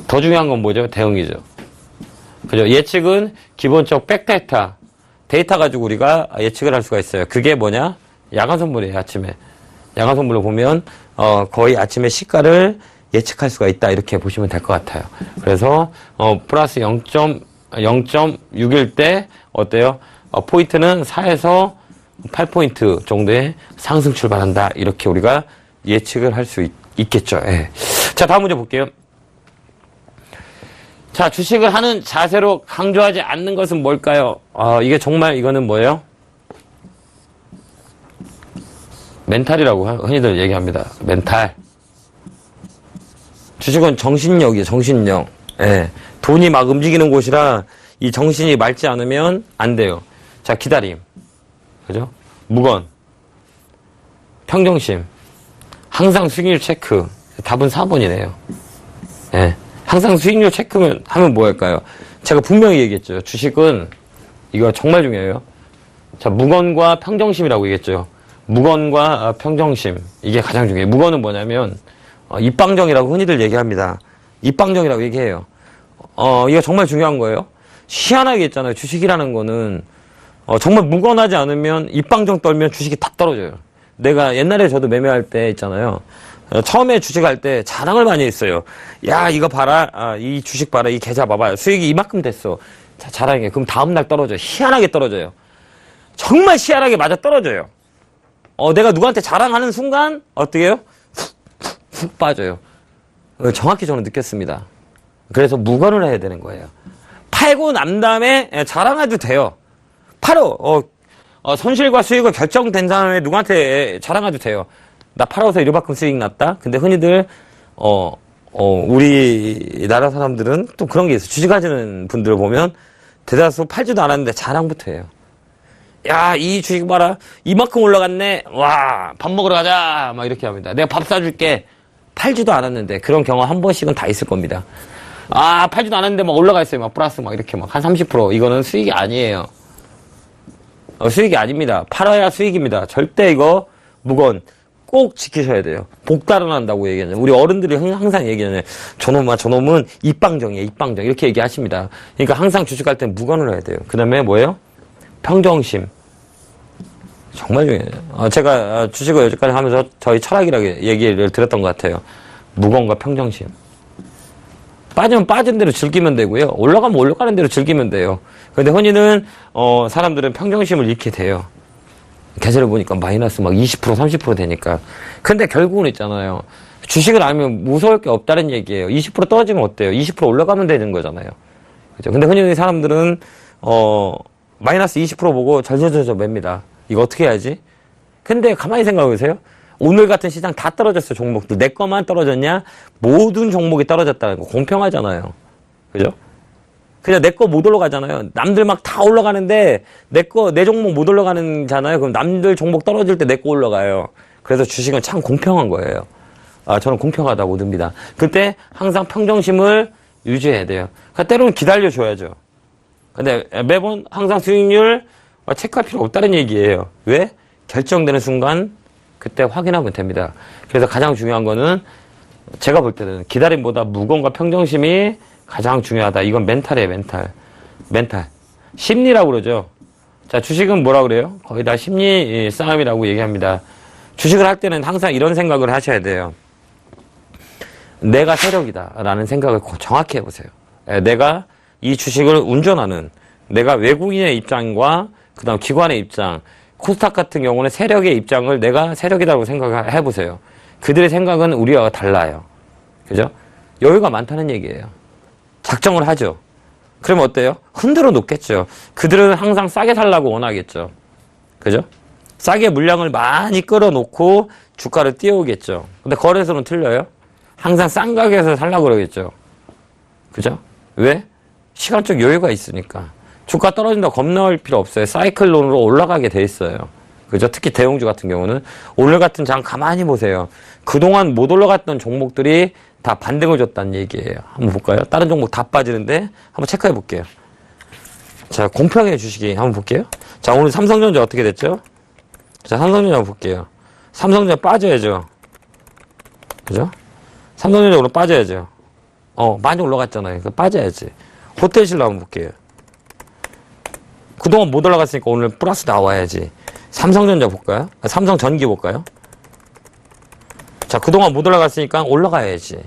S2: 더 중요한 건 뭐죠? 대응이죠. 그죠? 예측은 기본적 백데이터 데이터 가지고 우리가 예측을 할 수가 있어요. 그게 뭐냐? 야간 선물이에요. 아침에 야간 선물로 보면 거의 아침에 시가를 예측할 수가 있다. 이렇게 보시면 될 것 같아요. 그래서 플러스 0.6일 때 어때요? 포인트는 4에서 8포인트 정도의 상승 출발한다. 이렇게 우리가 예측을 할 수 있겠죠. 예. 자, 다음 문제 볼게요. 자, 주식을 하는 자세로 강조하지 않는 것은 뭘까요? 이게 정말 이거는 뭐예요? 멘탈이라고 흔히들 얘기합니다. 멘탈. 주식은 정신력이에요. 정신력. 예. 돈이 막 움직이는 곳이라 이 정신이 맑지 않으면 안 돼요. 자, 기다림. 그죠? 무건. 평정심. 항상 수익률 체크. 답은 4번이네요. 예. 항상 수익률 체크하면 뭐 할까요? 제가 분명히 얘기했죠. 주식은 이거 정말 중요해요. 자, 무건과 평정심이라고 얘기했죠. 무건과 평정심. 이게 가장 중요해요. 무건은 뭐냐면, 입방정이라고 흔히들 얘기합니다. 입방정이라고 얘기해요. 이거 정말 중요한 거예요. 희한하게 있잖아요. 주식이라는 거는, 정말 무건하지 않으면 입방정 떨면 주식이 다 떨어져요. 내가 옛날에 저도 매매할 때 있잖아요. 처음에 주식할 때 자랑을 많이 했어요. 야, 이거 봐라. 이 주식 봐라. 이 계좌 봐봐요. 수익이 이만큼 됐어. 자, 자랑해. 그럼 다음날 떨어져요. 희한하게 떨어져요. 정말 희한하게 맞아 떨어져요. 내가 누구한테 자랑하는 순간, 어떻게 해요? 훅 빠져요. 정확히 저는 느꼈습니다. 그래서 무건을 해야 되는 거예요. 팔고 난 다음에 자랑해도 돼요. 팔어. 손실과 수익을 결정된 다음에 누구한테 자랑해도 돼요. 나 팔아서 이만큼 수익 났다? 근데 흔히들, 우리나라 사람들은 또 그런 게 있어요. 주식하시는 분들을 보면 대다수 팔지도 않았는데 자랑부터 해요. 야, 이 주식 봐라. 이만큼 올라갔네. 와, 밥 먹으러 가자. 막 이렇게 합니다. 내가 밥 사줄게. 팔지도 않았는데 그런 경험 한 번씩은 다 있을 겁니다. 팔지도 않았는데 막 올라가 있어요. 막 플러스 막 이렇게 막 한 30%. 이거는 수익이 아니에요. 수익이 아닙니다. 팔아야 수익입니다. 절대 이거 무건 꼭 지키셔야 돼요. 복달아난다고 얘기하잖아요. 우리 어른들이 항상 얘기하잖아요. 저놈은 입방정이에요. 입방정. 이렇게 얘기하십니다. 그러니까 항상 주식할 때 무건을 해야 돼요. 그 다음에 뭐예요? 평정심. 정말 중요해요. 제가 주식을 여기까지 하면서 저희 철학이라고 얘기를 들었던 것 같아요. 무건과 평정심. 빠지면 빠진 대로 즐기면 되고요. 올라가면 올라가는 대로 즐기면 돼요. 근데 흔히는 사람들은 평정심을 잃게 돼요. 계좌를 보니까 마이너스 막 20% 30% 되니까. 근데 결국은 있잖아요. 주식을 알면 무서울 게 없다는 얘기예요. 20% 떨어지면 어때요? 20% 올라가면 되는 거잖아요. 그죠? 근데 흔히 사람들은 마이너스 20% 보고 절절절절 맵니다. 이거 어떻게 해야지? 근데 가만히 생각해 보세요. 오늘 같은 시장 다 떨어졌어, 종목들. 내 것만 떨어졌냐? 모든 종목이 떨어졌다는 거 공평하잖아요. 그죠? 그냥 내 거 못 올라가잖아요. 남들 막 다 올라가는데 내 종목 못 올라가는잖아요. 그럼 남들 종목 떨어질 때 내 거 올라가요. 그래서 주식은 참 공평한 거예요. 저는 공평하다고 듭니다. 그때 항상 평정심을 유지해야 돼요. 그러니까 때로는 기다려줘야죠. 근데 매번 항상 수익률 체크할 필요 없다는 얘기예요. 왜? 결정되는 순간 그때 확인하면 됩니다. 그래서 가장 중요한 거는 제가 볼 때는 기다림보다 무건과 평정심이 가장 중요하다. 이건 멘탈이에요, 멘탈. 심리라고 그러죠. 자, 주식은 뭐라 그래요? 거의 다 심리 싸움이라고 얘기합니다. 주식을 할 때는 항상 이런 생각을 하셔야 돼요. 내가 세력이다 라는 생각을 정확히 해보세요. 내가 이 주식을 운전하는, 내가 외국인의 입장과 그 다음 기관의 입장, 코스닥 같은 경우는 세력의 입장을 내가 세력이라고 생각해 보세요. 그들의 생각은 우리와 달라요. 그죠? 여유가 많다는 얘기예요. 작정을 하죠. 그러면 어때요? 흔들어 놓겠죠. 그들은 항상 싸게 살라고 원하겠죠. 그죠? 싸게 물량을 많이 끌어놓고 주가를 띄우겠죠. 근데 거래소는 틀려요. 항상 싼 가격에서 살라고 그러겠죠. 그죠? 왜? 시간적 여유가 있으니까. 주가 떨어진다고 겁나할 필요 없어요. 사이클론으로 올라가게 돼 있어요. 그죠? 특히 대형주 같은 경우는 오늘 같은 장 가만히 보세요. 그동안 못 올라갔던 종목들이 다 반등을 줬다는 얘기예요. 한번 볼까요? 다른 종목 다 빠지는데 한번 체크해 볼게요. 자, 공평해 주식이 한번 볼게요. 자, 오늘 삼성전자 어떻게 됐죠? 자, 삼성전자 한번 볼게요. 삼성전자 빠져야죠. 그죠? 삼성전자 오늘 빠져야죠. 많이 올라갔잖아요. 그 빠져야지. 호텔실로 한번 볼게요. 그동안 못 올라갔으니까 오늘 플러스 나와야지. 삼성전자 볼까요? 삼성전기 볼까요? 자, 그동안 못 올라갔으니까 올라가야지.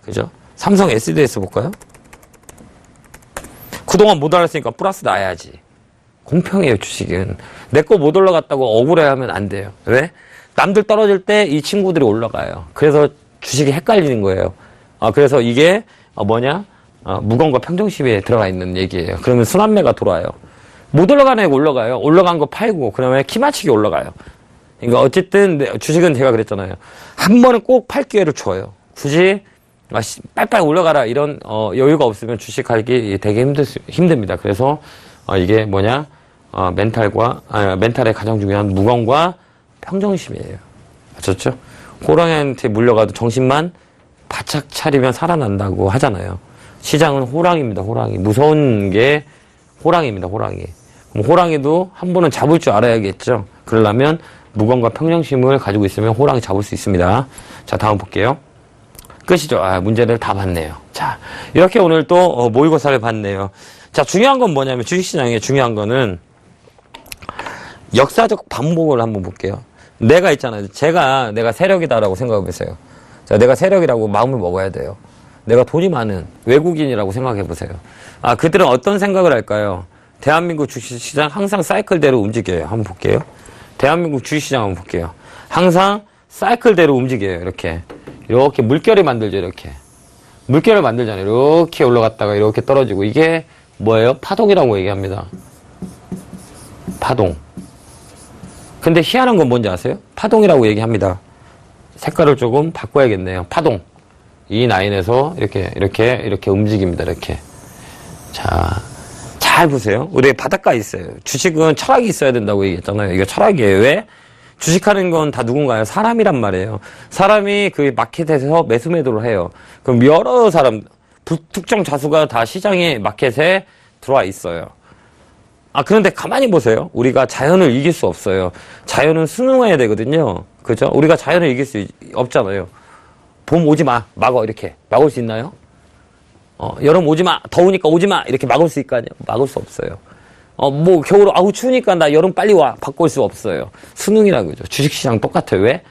S2: 그죠? 삼성 SDS 볼까요? 그동안 못 올라갔으니까 플러스 나야지. 공평해요, 주식은. 내 거 못 올라갔다고 억울해하면 안 돼요. 왜? 남들 떨어질 때 이 친구들이 올라가요. 그래서 주식이 헷갈리는 거예요. 그래서 이게 뭐냐? 무건과 평정심에 들어가 있는 얘기예요. 그러면 순환매가 돌아요. 못 올라가는 애가 올라가요. 올라간 거 팔고, 그 다음에 키 맞추기 올라가요. 그러니까 어쨌든 주식은 제가 그랬잖아요. 한 번은 꼭 팔 기회를 줘요. 굳이 빨빨 올라가라 이런 여유가 없으면 주식하기 되게 힘듭니다. 그래서 이게 뭐냐? 멘탈의 가장 중요한 무건과 평정심이에요. 아셨죠? 호랑이한테 물려가도 정신만 바짝 차리면 살아난다고 하잖아요. 시장은 호랑이입니다. 호랑이. 무서운 게 호랑이입니다. 호랑이. 그럼 호랑이도 한 번은 잡을 줄 알아야겠죠. 그러려면 무건과 평정심을 가지고 있으면 호랑이 잡을 수 있습니다. 자, 다음 볼게요. 끝이죠. 문제를 다 봤네요. 자, 이렇게 오늘 또 모의고사를 봤네요. 자, 중요한 건 뭐냐면 주식시장에 중요한 거는 역사적 반복을 한번 볼게요. 내가 있잖아요. 내가 세력이다라고 생각해 보세요. 자, 내가 세력이라고 마음을 먹어야 돼요. 내가 돈이 많은 외국인이라고 생각해 보세요. 그들은 어떤 생각을 할까요? 대한민국 주식시장 항상 사이클대로 움직여요. 한번 볼게요. 대한민국 주식시장 한번 볼게요. 항상 사이클대로 움직여요. 이렇게 물결을 만들죠. 이렇게 물결을 만들잖아요. 이렇게 올라갔다가 이렇게 떨어지고, 이게 뭐예요? 파동이라고 얘기합니다. 파동. 근데 희한한 건 뭔지 아세요? 파동이라고 얘기합니다. 색깔을 조금 바꿔야겠네요. 파동. 이 라인에서 이렇게 움직입니다. 이렇게. 자, 잘 보세요. 우리 바닷가에 있어요. 주식은 철학이 있어야 된다고 얘기했잖아요. 이거 철학이에요. 왜? 주식하는 건 다 누군가요? 사람이란 말이에요. 사람이 그 마켓에서 매수 매도를 해요. 그럼 여러 사람, 불특정 다수가 다 시장에 마켓에 들어와 있어요. 그런데 가만히 보세요. 우리가 자연을 이길 수 없어요. 자연은 순응해야 되거든요. 그죠? 우리가 자연을 이길 수 없잖아요. 봄 오지 마. 막어. 이렇게. 막을 수 있나요? 여름 오지 마. 더우니까 오지 마. 이렇게 막을 수 있까요? 막을 수 없어요. 겨울, 추우니까 나 여름 빨리 와. 바꿀 수 없어요. 순응이라고 그러죠. 주식시장 똑같아요. 왜?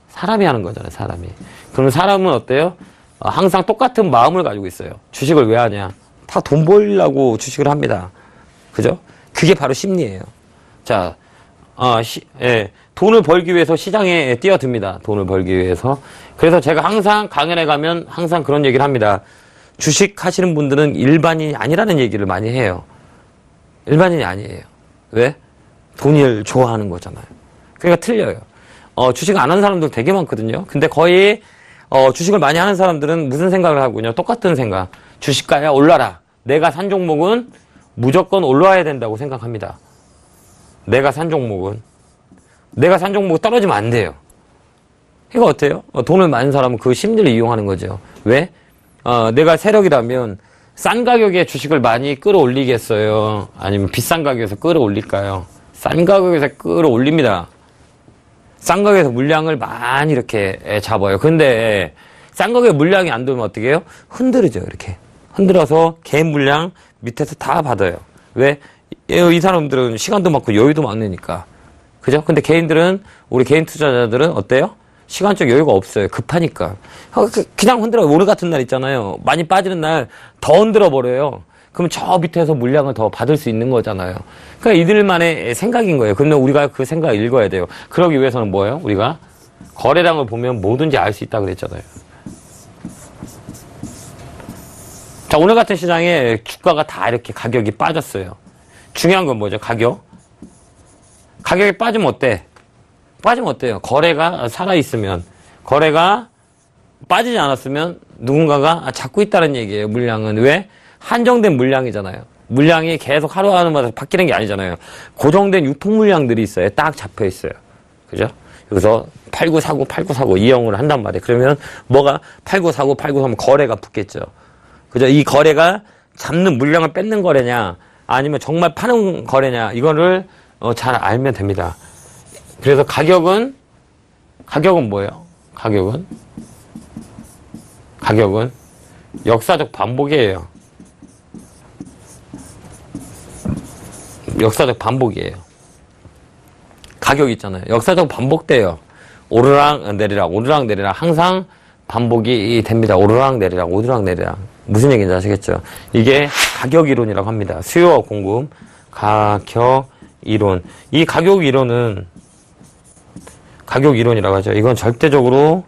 S2: 사람이 하는 거잖아요. 사람이. 그럼 사람은 어때요? 항상 똑같은 마음을 가지고 있어요. 주식을 왜 하냐? 다 돈 벌려고 주식을 합니다. 그죠? 그게 바로 심리예요. 자, 돈을 벌기 위해서 시장에 뛰어듭니다. 돈을 벌기 위해서. 그래서 제가 항상 강연에 가면 항상 그런 얘기를 합니다. 주식 하시는 분들은 일반인이 아니라는 얘기를 많이 해요. 일반인이 아니에요. 왜? 돈을 좋아하는 거잖아요. 그러니까 틀려요. 주식 안 하는 사람들 되게 많거든요. 근데 거의 주식을 많이 하는 사람들은 무슨 생각을 하고요? 똑같은 생각. 주식가야 올라라. 내가 산 종목은 무조건 올라와야 된다고 생각합니다. 내가 산 종목은 떨어지면 안 돼요. 이거 어때요? 돈을 많은 사람은 그 심리를 이용하는 거죠. 왜? 내가 세력이라면 싼 가격에 주식을 많이 끌어올리겠어요? 아니면 비싼 가격에서 끌어올릴까요? 싼 가격에서 끌어올립니다. 싼 가격에서 물량을 많이 이렇게 잡아요. 근데 싼 가격에 물량이 안 들면 어떻게 해요? 흔들죠. 이렇게. 흔들어서 개인 물량 밑에서 다 받아요. 왜? 이 사람들은 시간도 많고 여유도 많으니까. 그죠? 근데 우리 개인 투자자들은 어때요? 시간적 여유가 없어요. 급하니까. 그냥 흔들어요. 오늘 같은 날 있잖아요. 많이 빠지는 날 더 흔들어 버려요. 그럼 저 밑에서 물량을 더 받을 수 있는 거잖아요. 그러니까 이들만의 생각인 거예요. 근데 우리가 그 생각을 읽어야 돼요. 그러기 위해서는 뭐예요? 우리가 거래량을 보면 뭐든지 알 수 있다 그랬잖아요. 자, 오늘 같은 시장에 주가가 다 이렇게 가격이 빠졌어요. 중요한 건 뭐죠? 가격이 빠지면 어때? 빠지면 어때요? 거래가 살아있으면, 거래가 빠지지 않았으면 누군가가 잡고 있다는 얘기예요. 물량은. 왜? 한정된 물량이잖아요. 물량이 계속 하루하루마다 바뀌는 게 아니잖아요. 고정된 유통 물량들이 있어요. 딱 잡혀 있어요. 그죠? 그래서 팔고 사고 이용을 한단 말이에요. 그러면 뭐가 팔고 사고 사면 거래가 붙겠죠. 그죠? 이 거래가 잡는 물량을 뺏는 거래냐, 아니면 정말 파는 거래냐, 이거를 잘 알면 됩니다. 그래서 가격은 뭐예요? 가격은 역사적 반복이에요. 역사적 반복이에요. 가격 있잖아요. 역사적 반복돼요. 오르락 내리락 항상 반복이 됩니다. 오르락 내리락. 무슨 얘기인지 아시겠죠? 이게 가격 이론이라고 합니다. 수요와 공급, 가격 이론. 이 가격 이론은 가격 이론이라고 하죠. 이건 절대적으로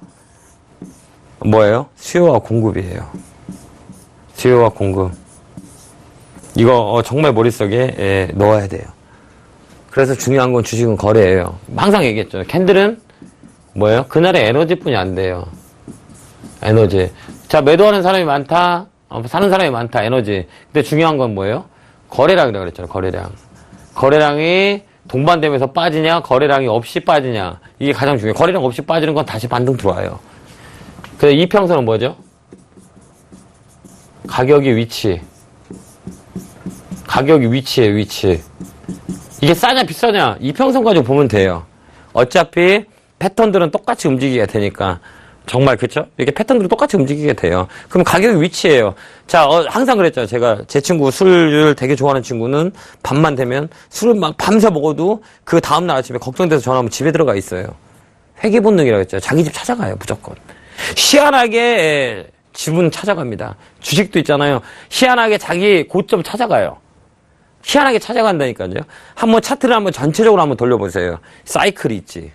S2: 뭐예요? 수요와 공급이에요. 수요와 공급. 이거 정말 머릿속에 넣어야 돼요. 그래서 중요한 건 주식은 거래예요. 항상 얘기했죠. 캔들은 뭐예요? 그날의 에너지뿐이 안 돼요. 에너지. 자, 매도하는 사람이 많다, 사는 사람이 많다, 에너지. 근데 중요한 건 뭐예요? 거래량이라고 그랬잖아요. 거래량. 거래량이 동반되면서 빠지냐, 거래량이 없이 빠지냐. 이게 가장 중요해요. 거래량 없이 빠지는 건 다시 반등 들어와요. 근데 이평선은 뭐죠? 가격이 위치에 위치. 이게 싸냐 비싸냐 이평선 가지고 보면 돼요. 어차피 패턴들은 똑같이 움직이게 되니까. 정말 그쵸? 이렇게 패턴들이 똑같이 움직이게 돼요. 그럼 가격이 위치예요. 자, 항상 그랬죠. 제가 제 친구 술을 되게 좋아하는 친구는 밤만 되면 술을 막 밤새 먹어도 그 다음날 아침에 걱정돼서 전화하면 집에 들어가 있어요. 회귀 본능이라고 했죠. 자기 집 찾아가요. 무조건. 희한하게 집은 찾아갑니다. 주식도 있잖아요. 희한하게 자기 고점 찾아가요. 희한하게 찾아간다니까요. 한번 차트를 한번 전체적으로 한번 돌려보세요. 사이클이 있지.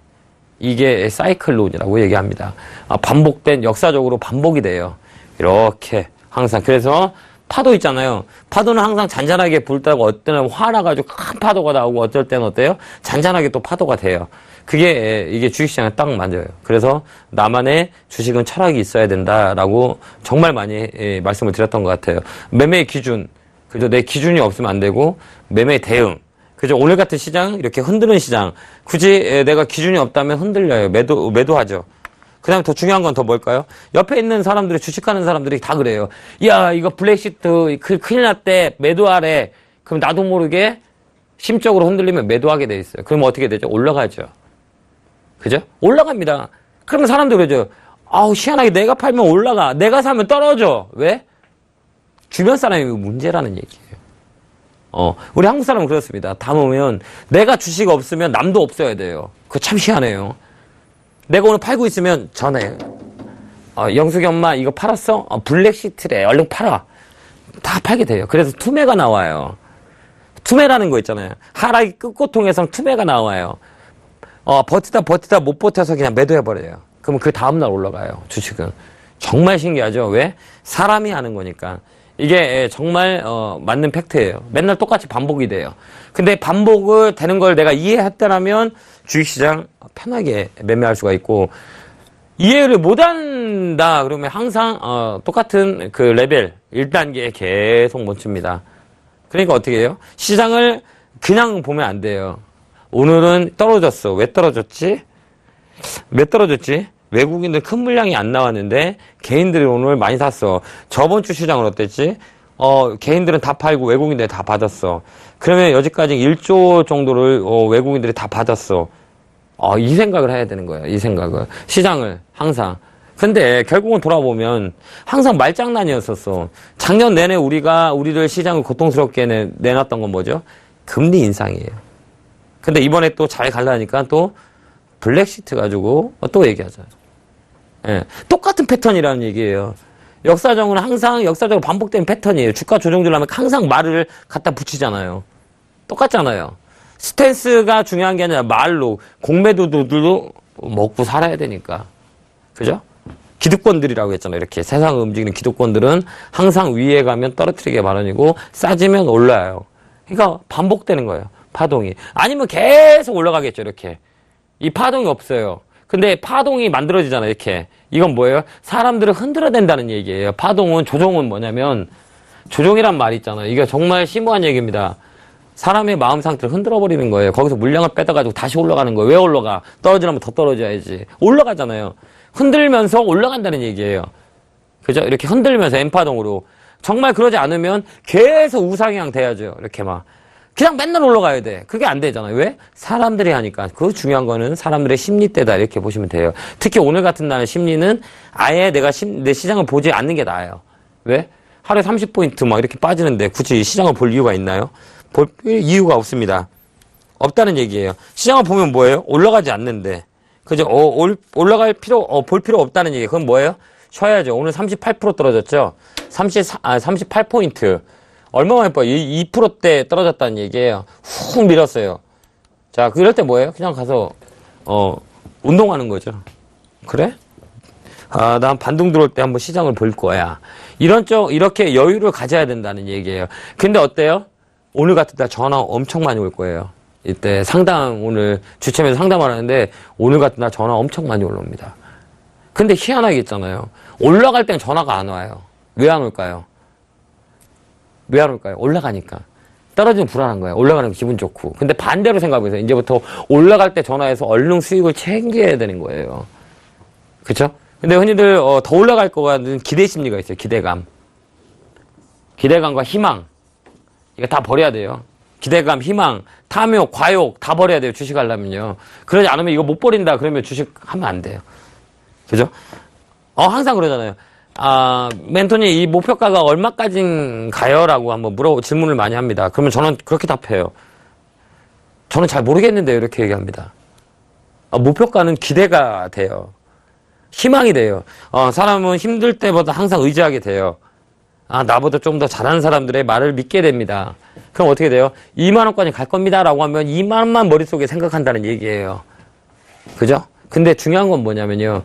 S2: 이게 사이클론이라고 얘기합니다. 반복된, 역사적으로 반복이 돼요. 이렇게 항상. 그래서 파도 있잖아요. 파도는 항상 잔잔하게 불다가 어떨 때는 화나가지고 큰 파도가 나오고 어쩔 때는 어때요? 잔잔하게 또 파도가 돼요. 이게 주식시장에 딱 맞아요. 그래서 나만의 주식은 철학이 있어야 된다라고 정말 많이 말씀을 드렸던 것 같아요. 매매의 기준. 그죠? 내 기준이 없으면 안 되고, 매매의 대응. 그죠? 오늘 같은 시장, 이렇게 흔드는 시장. 굳이 내가 기준이 없다면 흔들려요. 매도하죠. 그 다음에 더 중요한 건 더 뭘까요? 옆에 있는 사람들이, 주식하는 사람들이 다 그래요. 야, 이거 블랙시트, 큰일 났대. 매도하래. 그럼 나도 모르게 심적으로 흔들리면 매도하게 돼 있어요. 그럼 어떻게 되죠? 올라가죠. 그죠? 올라갑니다. 그러면 사람들 그러죠. 아우, 희한하게 내가 팔면 올라가. 내가 사면 떨어져. 왜? 주변 사람이 문제라는 얘기예요. 우리 한국 사람은 그렇습니다. 다 보면 내가 주식 없으면 남도 없어야 돼요. 그거 참 희한해요. 내가 오늘 팔고 있으면 전화해요. 영숙이 엄마 이거 팔았어? 블랙시트래. 얼른 팔아. 다 팔게 돼요. 그래서 투매가 나와요. 투매라는 거 있잖아요. 하락이 끝고통에서 투매가 나와요. 버티다 못 버텨서 그냥 매도해버려요. 그러면 그 다음날 올라가요. 주식은. 정말 신기하죠? 왜? 사람이 하는 거니까. 이게 정말 맞는 팩트예요. 맨날 똑같이 반복이 돼요. 근데 반복을 되는 걸 내가 이해했다라면 주식시장 편하게 매매할 수가 있고, 이해를 못한다 그러면 항상 똑같은 그 레벨 1단계에 계속 멈춥니다. 그러니까 어떻게 해요? 시장을 그냥 보면 안 돼요. 오늘은 떨어졌어. 왜 떨어졌지? 외국인들 큰 물량이 안 나왔는데 개인들이 오늘 많이 샀어. 저번 주 시장은 어땠지? 개인들은 다 팔고 외국인들이 다 받았어. 그러면 여지까지 1조 정도를 외국인들이 다 받았어. 이 생각을 해야 되는 거예요. 이 생각을. 시장을 항상. 근데 결국은 돌아보면 항상 말장난이었었어. 작년 내내 우리를 시장을 고통스럽게 내놨던 건 뭐죠? 금리 인상이에요. 근데 이번에 또 잘 가려니까 또 블랙시트 가지고 또 얘기하죠. 예, 똑같은 패턴이라는 얘기예요. 역사적으로 항상 역사적으로 반복되는 패턴이에요. 주가 조정주려면 항상 말을 갖다 붙이잖아요. 똑같잖아요. 스탠스가 중요한 게 아니라 말로 공매도들도 먹고 살아야 되니까. 그죠? 기득권들이라고 했잖아요. 이렇게 세상을 움직이는 기득권들은 항상 위에 가면 떨어뜨리게 마련이고 싸지면 올라요. 그러니까 반복되는 거예요. 파동이. 아니면 계속 올라가겠죠. 이렇게. 이 파동이 없어요. 근데 파동이 만들어지잖아요. 이렇게. 이건 뭐예요? 사람들을 흔들어댄다는 얘기예요. 파동은, 조종은 뭐냐면, 조종이란 말이 있잖아요. 이게 정말 심오한 얘기입니다. 사람의 마음 상태를 흔들어버리는 거예요. 거기서 물량을 빼다가지고 다시 올라가는 거예요. 왜 올라가? 떨어지려면 더 떨어져야지. 올라가잖아요. 흔들면서 올라간다는 얘기예요. 그죠? 이렇게 흔들면서 N파동으로. 정말 그러지 않으면 계속 우상향 돼야죠. 이렇게 막. 그냥 맨날 올라가야 돼. 그게 안 되잖아요. 왜? 사람들이 하니까. 그 중요한 거는 사람들의 심리때다. 이렇게 보시면 돼요. 특히 오늘 같은 날의 심리는 아예 내 시장을 보지 않는 게 나아요. 왜? 하루에 30포인트 막 이렇게 빠지는데 굳이 시장을 볼 이유가 있나요? 볼 이유가 없습니다. 없다는 얘기예요. 시장을 보면 뭐예요? 올라가지 않는데. 그죠? 볼 필요 없다는 얘기. 그건 뭐예요? 쉬어야죠. 오늘 38% 떨어졌죠? 38포인트. 얼마나 예뻐요? 2%대 떨어졌다는 얘기예요. 훅 밀었어요. 자, 이럴 때 뭐예요? 그냥 가서, 운동하는 거죠. 그래? 난 반등 들어올 때 한번 시장을 볼 거야. 이렇게 여유를 가져야 된다는 얘기예요. 근데 어때요? 오늘 같은 날 전화 엄청 많이 올 거예요. 이때 오늘 주점에서 상담을 하는데 오늘 같은 날 전화 엄청 많이 올라옵니다. 근데 희한하게 있잖아요. 올라갈 땐 전화가 안 와요. 왜 안 올까요? 왜 안 올까요? 올라가니까. 떨어지면 불안한 거예요. 올라가는 게 기분 좋고. 근데 반대로 생각해보세요. 이제부터 올라갈 때 전화해서 얼른 수익을 챙겨야 되는 거예요. 그쵸? 근데 흔히들 더 올라갈 것 같은 기대 심리가 있어요. 기대감. 기대감과 희망. 이거 다 버려야 돼요. 기대감, 희망, 탐욕, 과욕 다 버려야 돼요. 주식하려면요. 그러지 않으면 이거 못 버린다 그러면 주식하면 안 돼요. 그죠? 항상 그러잖아요. 멘토님 이 목표가가 얼마까지 가요? 라고 한번 질문을 많이 합니다. 그러면 저는 그렇게 답해요. 저는 잘 모르겠는데요. 이렇게 얘기합니다. 목표가는 기대가 돼요. 희망이 돼요. 사람은 힘들 때보다 항상 의지하게 돼요. 나보다 좀 더 잘하는 사람들의 말을 믿게 됩니다. 그럼 어떻게 돼요? 2만 원까지 갈 겁니다. 라고 하면 2만 원만 머릿속에 생각한다는 얘기예요. 그죠? 근데 중요한 건 뭐냐면요.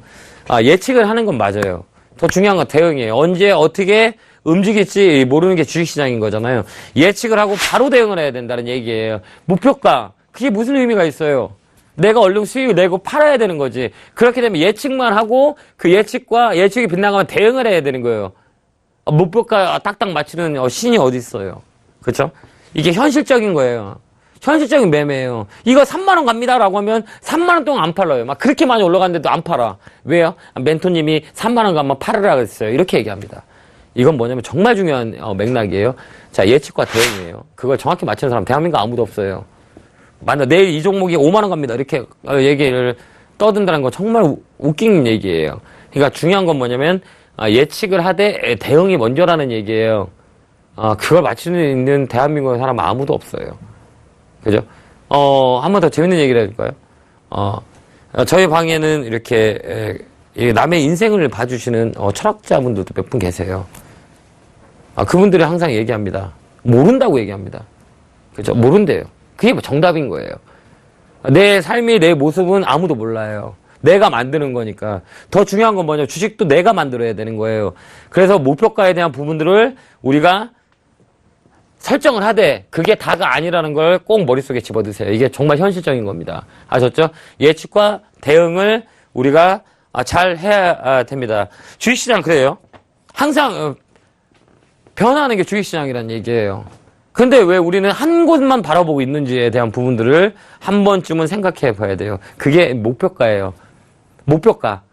S2: 예측을 하는 건 맞아요. 더 중요한 건 대응이에요. 언제 어떻게 움직일지 모르는 게 주식시장인 거잖아요. 예측을 하고 바로 대응을 해야 된다는 얘기예요. 목표가 그게 무슨 의미가 있어요? 내가 얼른 수익을 내고 팔아야 되는 거지. 그렇게 되면 예측만 하고 그 예측이 빗나가면 대응을 해야 되는 거예요. 목표가 딱딱 맞추는 신이 어디 있어요. 그렇죠? 이게 현실적인 거예요. 현실적인 매매예요. 이거 3만 원 갑니다라고 하면 3만 원 동안 안 팔아요. 막 그렇게 많이 올라갔는데도 안 팔아. 왜요? 멘토님이 3만 원 가면 팔으라 그랬어요. 이렇게 얘기합니다. 이건 뭐냐면 정말 중요한 맥락이에요. 자, 예측과 대응이에요. 그걸 정확히 맞추는 사람 대한민국 아무도 없어요. 만약 내일 이 종목이 5만 원 갑니다. 이렇게 얘기를 떠든다는 건 정말 웃긴 얘기예요. 그러니까 중요한 건 뭐냐면 예측을 하되 대응이 먼저라는 얘기예요. 그걸 맞출 수 있는 대한민국의 사람 아무도 없어요. 그죠? 한 번 더 재밌는 얘기를 해줄까요? 저희 방에는 이렇게 남의 인생을 봐주시는 철학자분들도 몇 분 계세요. 그분들이 항상 얘기합니다. 모른다고 얘기합니다. 그죠? 모른대요. 그게 뭐 정답인 거예요. 내 삶이 내 모습은 아무도 몰라요. 내가 만드는 거니까. 더 중요한 건 뭐냐? 주식도 내가 만들어야 되는 거예요. 그래서 목표가에 대한 부분들을 우리가 설정을 하되 그게 다가 아니라는 걸 꼭 머릿속에 집어드세요. 이게 정말 현실적인 겁니다. 아셨죠? 예측과 대응을 우리가 잘 해야 됩니다. 주식시장 그래요. 항상 변하는 게 주식시장이라는 얘기예요. 근데 왜 우리는 한 곳만 바라보고 있는지에 대한 부분들을 한 번쯤은 생각해 봐야 돼요. 그게 목표가예요. 목표가.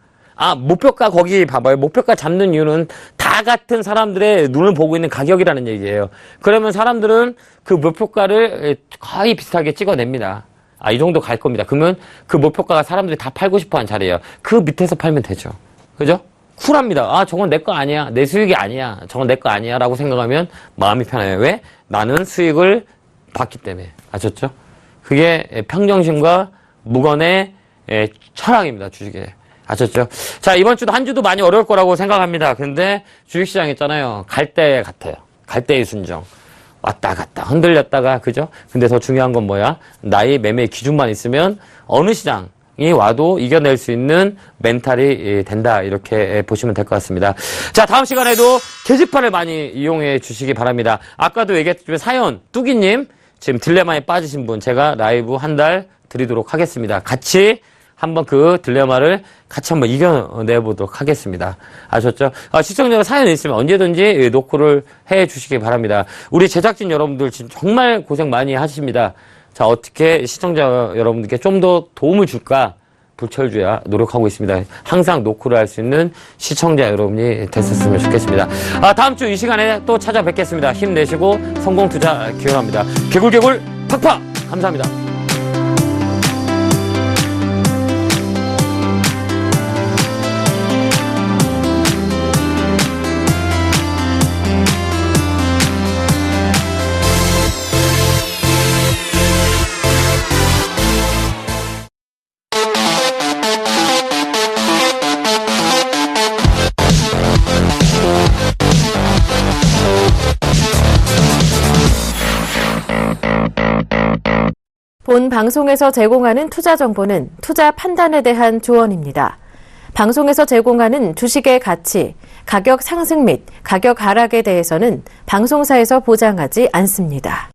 S2: 목표가 거기 봐봐요. 목표가 잡는 이유는 다 같은 사람들의 눈을 보고 있는 가격이라는 얘기예요. 그러면 사람들은 그 목표가를 거의 비슷하게 찍어냅니다. 이 정도 갈 겁니다. 그러면 그 목표가가 사람들이 다 팔고 싶어 하는 자리예요. 그 밑에서 팔면 되죠. 그죠? 쿨합니다. 저건 내 거 아니야. 내 수익이 아니야. 저건 내 거 아니야. 라고 생각하면 마음이 편해요. 왜? 나는 수익을 받기 때문에. 아셨죠? 그게 평정심과 무건의 철학입니다. 주식에. 아셨죠? 자, 이번 주도 한 주도 많이 어려울 거라고 생각합니다. 근데 주식시장 있잖아요. 갈대 같아요. 갈대의 순정. 왔다 갔다 흔들렸다가, 그죠? 근데 더 중요한 건 뭐야? 나의 매매 기준만 있으면 어느 시장이 와도 이겨낼 수 있는 멘탈이 된다. 이렇게 보시면 될 것 같습니다. 자, 다음 시간에도 게시판을 많이 이용해 주시기 바랍니다. 아까도 얘기했지만 사연, 뚜기님, 지금 딜레마에 빠지신 분, 제가 라이브 한 달 드리도록 하겠습니다. 같이 한번 그 딜레마를 같이 한번 이겨내보도록 하겠습니다. 아셨죠? 시청자 사연 있으면 언제든지 노크를 해 주시기 바랍니다. 우리 제작진 여러분들 지금 정말 고생 많이 하십니다. 자, 어떻게 시청자 여러분들께 좀 더 도움을 줄까? 불철주야 노력하고 있습니다. 항상 노크를 할 수 있는 시청자 여러분이 됐었으면 좋겠습니다. 다음 주 이 시간에 또 찾아뵙겠습니다. 힘내시고 성공 투자 기원합니다. 개굴개굴 팍팍! 감사합니다.
S1: 본 방송에서 제공하는 투자 정보는 투자 판단에 대한 조언입니다. 방송에서 제공하는 주식의 가치, 가격 상승 및 가격 하락에 대해서는 방송사에서 보장하지 않습니다.